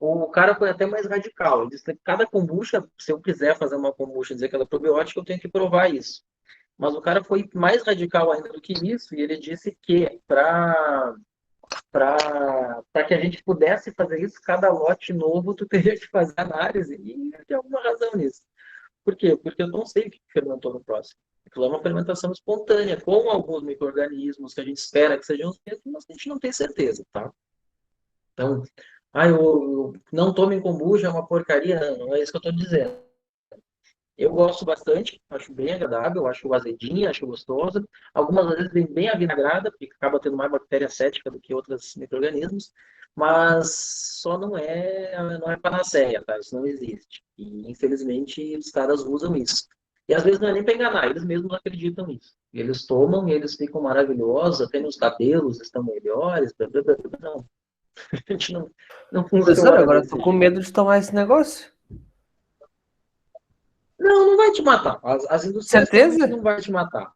o cara foi até mais radical. Ele disse que cada kombucha, se eu quiser fazer uma kombucha e dizer que ela é probiótica, eu tenho que provar isso. Mas o cara foi mais radical ainda do que isso, e ele disse que para que a gente pudesse fazer isso, cada lote novo tu teria que fazer análise, e tem alguma razão nisso. Por quê? Porque eu não sei o que fermentou no próximo. Aquilo é uma fermentação espontânea, com alguns micro-organismos que a gente espera que sejam os mesmos, mas a gente não tem certeza, tá? Então, eu não tomem kombucha, é uma porcaria. Não, não é isso que eu estou dizendo. Eu gosto bastante, acho bem agradável, acho azedinha, acho gostosa. Algumas vezes vem bem avinagrada, porque acaba tendo mais bactéria cética do que outros micro-organismos, mas só não é panaceia, tá? Isso não existe. E, infelizmente, os caras usam isso. E às vezes não é nem para enganar, eles mesmos acreditam nisso. Eles tomam e eles ficam maravilhosos, até nos cabelos estão melhores, blá, blá, blá, blá. Não, a gente não Professor, funciona agora eu desse tô com jeito. medo de tomar esse negócio. Não, não vai te matar. As industriais realmente Certeza? não vai te matar.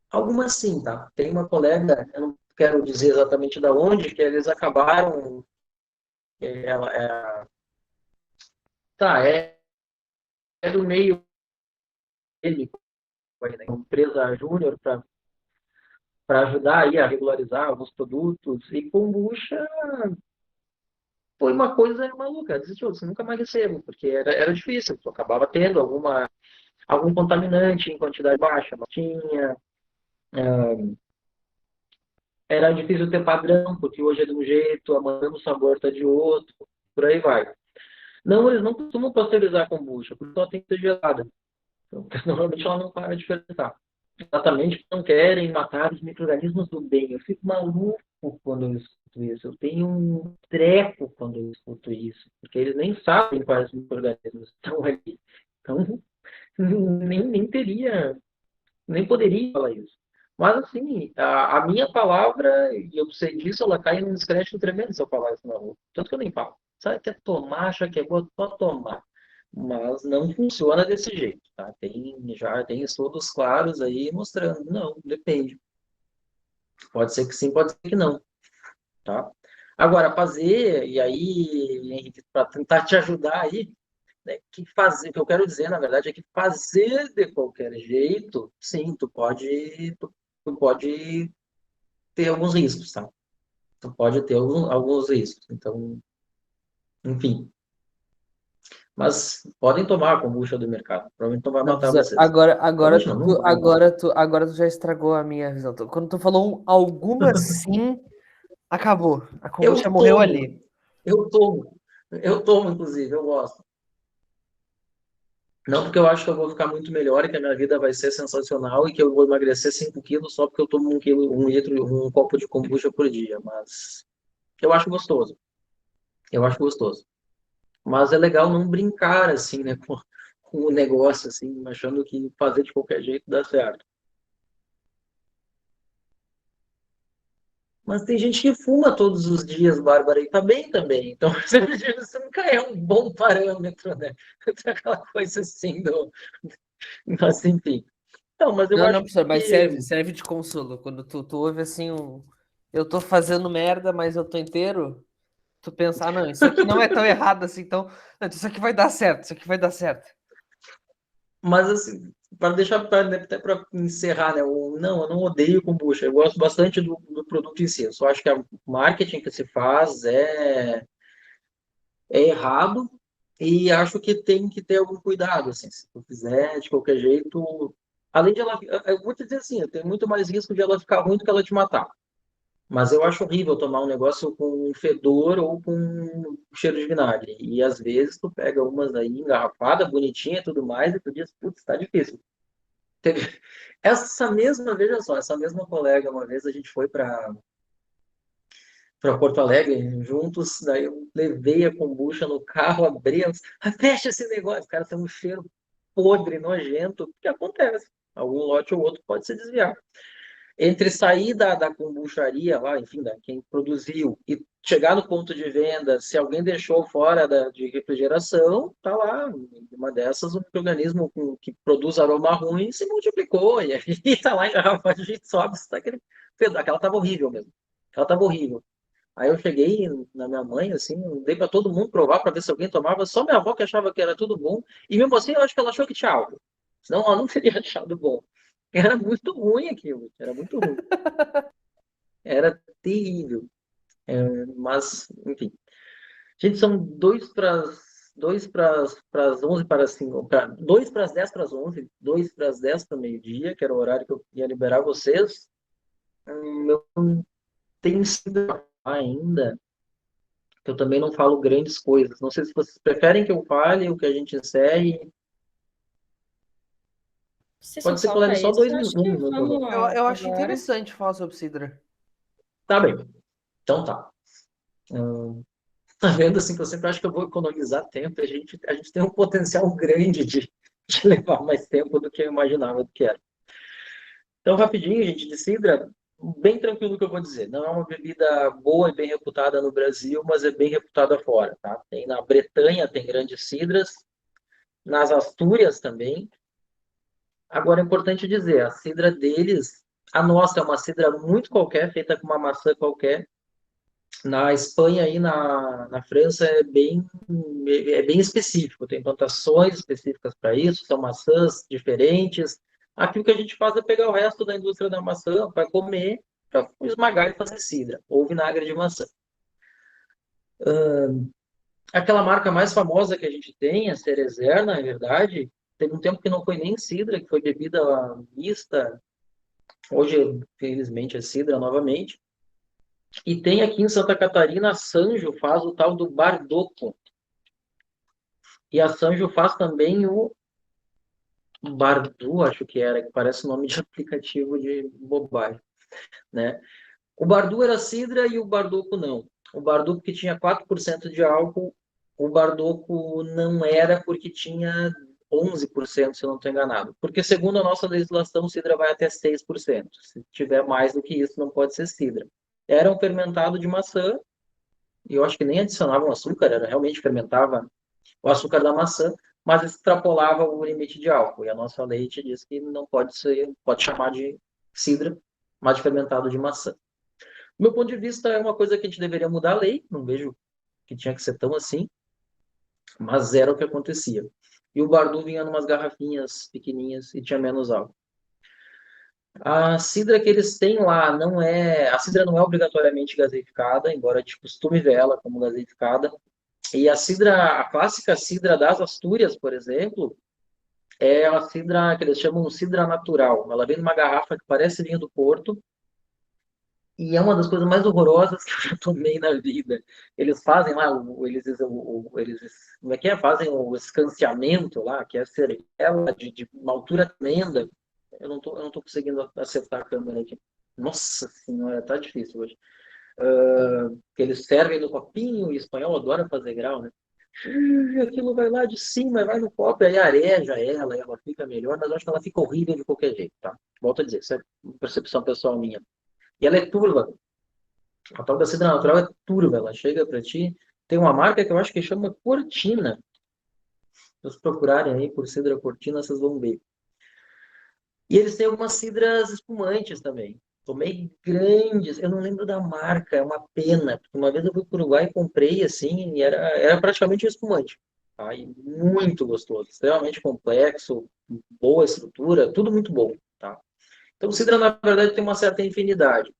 Algumas sim, tá? Tem uma colega, eu não quero dizer exatamente da onde, que eles acabaram. Ela é do meio químico, né? Uma empresa júnior para ajudar aí a regularizar alguns produtos. E kombucha foi uma coisa maluca. Ela desistiu, você nunca mais recebo, porque era difícil. Tu acabava tendo algum contaminante em quantidade baixa, mas tinha. Era difícil ter padrão, porque hoje é de um jeito, amanhã o sabor está de outro, por aí vai. Não, eles não costumam pasteurizar kombucha, porque só tem que ser gelada. Então, normalmente ela não para de fermentar. Exatamente porque não querem matar os micro-organismos do bem. Eu fico maluco quando eu escuto isso. Eu tenho um treco quando eu escuto isso, porque eles nem sabem quais micro-organismos estão ali. Então, nem teria nem poderia falar isso. Mas, assim, a minha palavra, e eu sei disso, ela cai num descrédito tremendo se eu falar isso na rua. Tanto que eu nem falo. Sabe, quer tomar, acha que é boa, pode tomar. Mas não funciona desse jeito, tá? Já tem estudos claros aí mostrando. Não, depende. Pode ser que sim, pode ser que não, tá? Agora, fazer, e aí, Henrique, para tentar te ajudar aí, né, o que eu quero dizer, na verdade, é que fazer de qualquer jeito, sim, tu pode ter alguns riscos, tá? Tu pode ter alguns riscos. Então, enfim. Mas podem tomar a kombucha do mercado. Provavelmente não vai Não, matar professor, vocês. Provavelmente não vai matar. agora tu já estragou a minha visão. Quando tu falou alguma sim, acabou. A kombucha Eu morreu tomo, ali. eu tomo, inclusive, eu gosto. Não porque eu acho que eu vou ficar muito melhor e que a minha vida vai ser sensacional e que eu vou emagrecer 5 quilos só porque eu tomo 1 quilo, 1 litro, um copo de kombucha por dia. Mas eu acho gostoso. Eu acho gostoso. Mas é legal não brincar, assim, né, com o negócio, assim, achando que fazer de qualquer jeito dá certo. Mas tem gente que fuma todos os dias, Bárbara, e tá bem também. Então, você nunca é um bom parâmetro, né? Aquela coisa assim Mas, enfim. Não, mas eu Não, não, acho professor, mas que. serve de consolo. Quando tu ouve assim eu tô fazendo merda, mas eu tô inteiro, tu pensa, não, isso aqui não é tão errado assim, então, não, isso aqui vai dar certo, isso aqui vai dar certo. Mas, assim, para deixar, até para encerrar, né? Não, eu não odeio kombucha. Eu gosto bastante do produto em si. Eu só acho que o marketing que se faz é errado e acho que tem que ter algum cuidado, assim, se tu fizer de qualquer jeito, além de ela, eu vou te dizer assim, tem muito mais risco de ela ficar ruim do que ela te matar, Mas eu acho horrível tomar um negócio com fedor ou com cheiro de vinagre. E às vezes tu pega umas aí engarrafada, bonitinha e tudo mais, e tu diz, putz, tá difícil. Teve essa mesma, veja só, essa mesma colega, uma vez a gente foi para Porto Alegre juntos, daí eu levei a kombucha no carro, abri, fecha esse negócio, cara, tem um cheiro podre, nojento, o que acontece? Algum lote ou outro pode se desviar. Entre sair da kombucharia lá, enfim, quem produziu, e chegar no ponto de venda, se alguém deixou fora de refrigeração, tá lá, uma dessas, um organismo que produz aroma ruim se multiplicou, e aí tá lá engarrafado, a gente sobe, tá aquele, aquela tava horrível mesmo, aquela tava horrível. Aí eu cheguei na minha mãe, assim, dei para todo mundo provar para ver se alguém tomava, só minha avó que achava que era tudo bom, e mesmo assim eu acho que ela achou que tinha algo, senão ela não teria achado bom. Era muito ruim aquilo, era muito ruim. Era terrível. Mas, enfim. Gente, são 2 para as 11 para 5, 2 para as 10 para as 11, 2 para as 10 para meio-dia, que era o horário que eu ia liberar vocês. Eu não tenho sido ainda, que eu também não falo grandes coisas. Não sei se vocês preferem que eu fale ou que a gente encerre. Se só Pode ser que eu falta leve só isso, 2 minutos, acho um que minuto vamos agora. Eu acho agora. interessante falar sobre Sidra. Tá bem. Então tá. Tá vendo assim que eu sempre acho que eu vou economizar tempo. A gente tem um potencial grande de levar mais tempo do que eu imaginava que era. Então, rapidinho, gente, de cidra, bem tranquilo o que eu vou dizer. Não é uma bebida boa e bem reputada no Brasil, mas é bem reputada fora, tá? Tem na Bretanha, tem grandes cidras, nas Astúrias também. Agora, é importante dizer, a cidra deles, a nossa é uma cidra muito qualquer, feita com uma maçã qualquer. Na Espanha e na França é bem específico, tem plantações específicas para isso, são maçãs diferentes. Aqui o que a gente faz é pegar o resto da indústria da maçã para comer, para esmagar e fazer cidra, ou vinagre de maçã. Aquela marca mais famosa que a gente tem, a Cerezer, na verdade, teve um tempo que não foi nem cidra, que foi bebida mista. Hoje, felizmente, é cidra novamente. E tem aqui em Santa Catarina, a Sanjo faz o tal do Bardoco. E a Sanjo faz também o Bardu, acho que era, que parece nome de aplicativo de bobagem, né? O Bardu era cidra e o Bardoco não. O Bardoco que tinha 4% de álcool, o Bardoco não era porque tinha 11%, se eu não estou enganado. Porque segundo a nossa legislação, cidra vai até 6%. Se tiver mais do que isso, não pode ser cidra. Era um fermentado de maçã, e eu acho que nem adicionavam açúcar, era realmente fermentava o açúcar da maçã, mas extrapolava o limite de álcool. E a nossa lei diz que não pode ser, pode chamar de cidra, mas de fermentado de maçã. Do meu ponto de vista, é uma coisa que a gente deveria mudar a lei, não vejo que tinha que ser tão assim, mas era o que acontecia. E o Bardu vinha em umas garrafinhas pequenininhas e tinha menos álcool. A cidra que eles têm lá não é. A cidra não é obrigatoriamente gaseificada, embora a gente costume ver ela como gaseificada. E a clássica cidra das Astúrias, por exemplo, é a cidra que eles chamam de cidra natural. Ela vem numa garrafa que parece vinho do Porto e é uma das coisas mais horrorosas que eu já tomei na vida. Eles fazem lá, eles como é que é? Fazem o escanciamento lá, que é cervela de uma altura tremenda. Eu não tô conseguindo acertar a câmera aqui. Nossa senhora, tá difícil hoje. Que eles servem no copinho, e o espanhol adora fazer grau, né? Aquilo vai lá de cima, vai no copo, aí areja ela fica melhor, mas eu acho que ela fica horrível de qualquer jeito, tá? Volto a dizer, isso é uma percepção pessoal minha. E ela é turva. A tal da cidra natural é turva, ela chega para ti. Tem uma marca que eu acho que chama Cortina. Se vocês procurarem aí por cidra Cortina, vocês vão ver. E eles têm algumas cidras espumantes também. Tomei grandes, eu não lembro da marca, é uma pena, porque uma vez eu fui para o Uruguai e comprei assim, e era praticamente um espumante. Tá? E muito gostoso, extremamente complexo, boa estrutura, tudo muito bom. Tá? Então, cidra, na verdade, tem uma certa infinidade.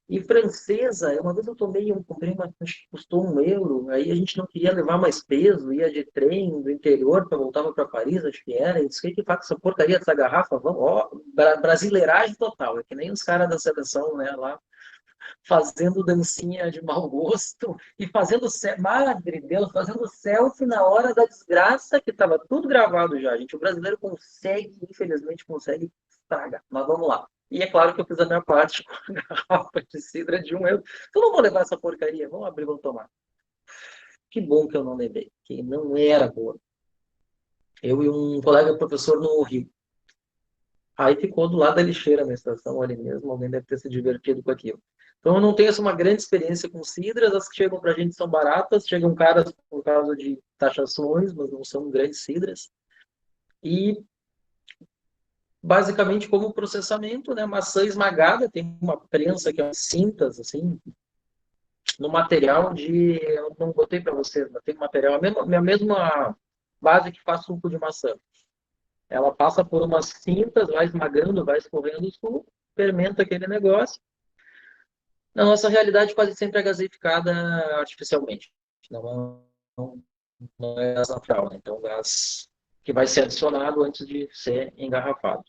E francesa, uma vez eu comprei uma, acho que custou €1, aí a gente não queria levar mais peso, ia de trem do interior para voltava para Paris, acho que era, e disse que faz essa porcaria dessa garrafa, vamos, ó, brasileiragem total, é que nem os caras da seleção, né, lá, fazendo dancinha de mau gosto e fazendo, madre Deus, fazendo selfie na hora da desgraça, que estava tudo gravado já, gente. O brasileiro consegue, infelizmente, consegue estragar. Mas vamos lá. E é claro que eu fiz a minha parte com a garrafa de cidra de €1. Eu não vou levar essa porcaria, vamos abrir, vamos tomar. Que bom que eu não levei, que não era boa. Eu e um colega professor no Rio. Aí ficou do lado da lixeira na estação ali mesmo, alguém deve ter se divertido com aquilo. Então eu não tenho uma grande experiência com cidras, as que chegam para a gente são baratas, chegam caras por causa de taxações, mas não são grandes cidras. E basicamente como processamento, né, maçã esmagada, tem uma prensa que é cintas, assim, no material de, eu não botei para vocês, mas tem um material, a mesma base que faz suco de maçã. Ela passa por umas cintas, vai esmagando, vai escorrendo o suco, fermenta aquele negócio. Na nossa realidade, quase sempre é gaseificada artificialmente. Não é gás natural, né? Então, gás que vai ser adicionado antes de ser engarrafado.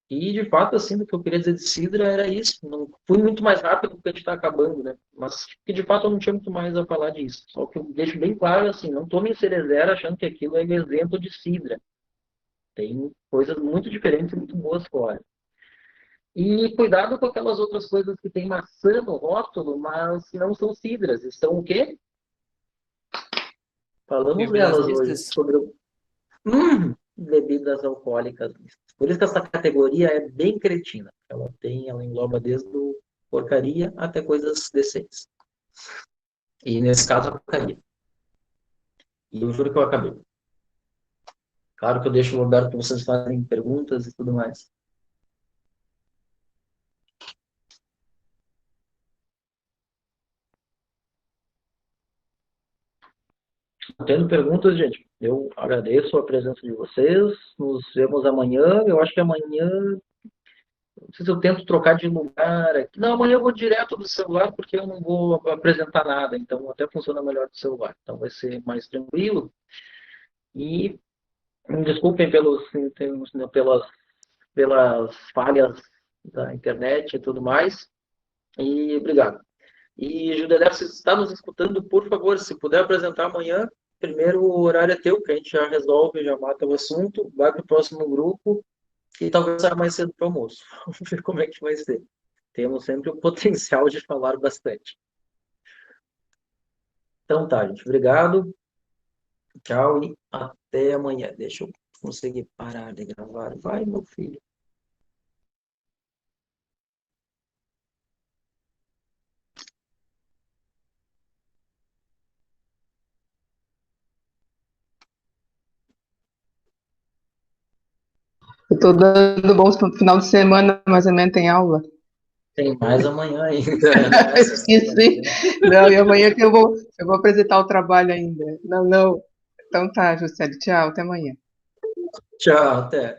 E, de fato, assim, o que eu queria dizer de cidra era isso. Não fui muito mais rápido porque a gente está acabando, né? Mas, que de fato, eu não tinha muito mais a falar disso. Só que eu deixo bem claro, assim, não tomem cerezera achando que aquilo é exemplo de cidra. Tem coisas muito diferentes e muito boas fora. E cuidado com aquelas outras coisas que tem maçã no rótulo, mas não são cidras. Estão o quê? Falamos Bebidas delas hoje. mistas? Sobre bebidas alcoólicas mistas. Por isso que essa categoria é bem cretina. Ela engloba desde o porcaria até coisas decentes. E nesse caso, a porcaria. E eu juro que eu acabei. Claro que eu deixo o lugar para vocês fazerem perguntas e tudo mais. Tendo perguntas, gente, eu agradeço a presença de vocês. Nos vemos amanhã. Eu acho que amanhã, não sei se eu tento trocar de lugar aqui. Não, amanhã eu vou direto do celular porque eu não vou apresentar nada. Então, até funciona melhor do celular. Então, vai ser mais tranquilo. E me desculpem pelas falhas da internet e tudo mais. E obrigado. E, Judeler, se está nos escutando, por favor, se puder apresentar amanhã, primeiro o horário é teu, que a gente já resolve, já mata o assunto, vai para o próximo grupo e talvez saia mais cedo para o almoço. Vamos ver como é que vai ser. Temos sempre o potencial de falar bastante. Então tá, gente. Obrigado. Tchau e até amanhã. Deixa eu conseguir parar de gravar. Vai, meu filho. Eu tô dando bons pro final de semana, mas amanhã tem aula. Tem mais amanhã ainda. Esqueci. Não, e amanhã que eu vou apresentar o trabalho ainda. Não. Então tá, Juscelio, tchau, até amanhã. Tchau, até.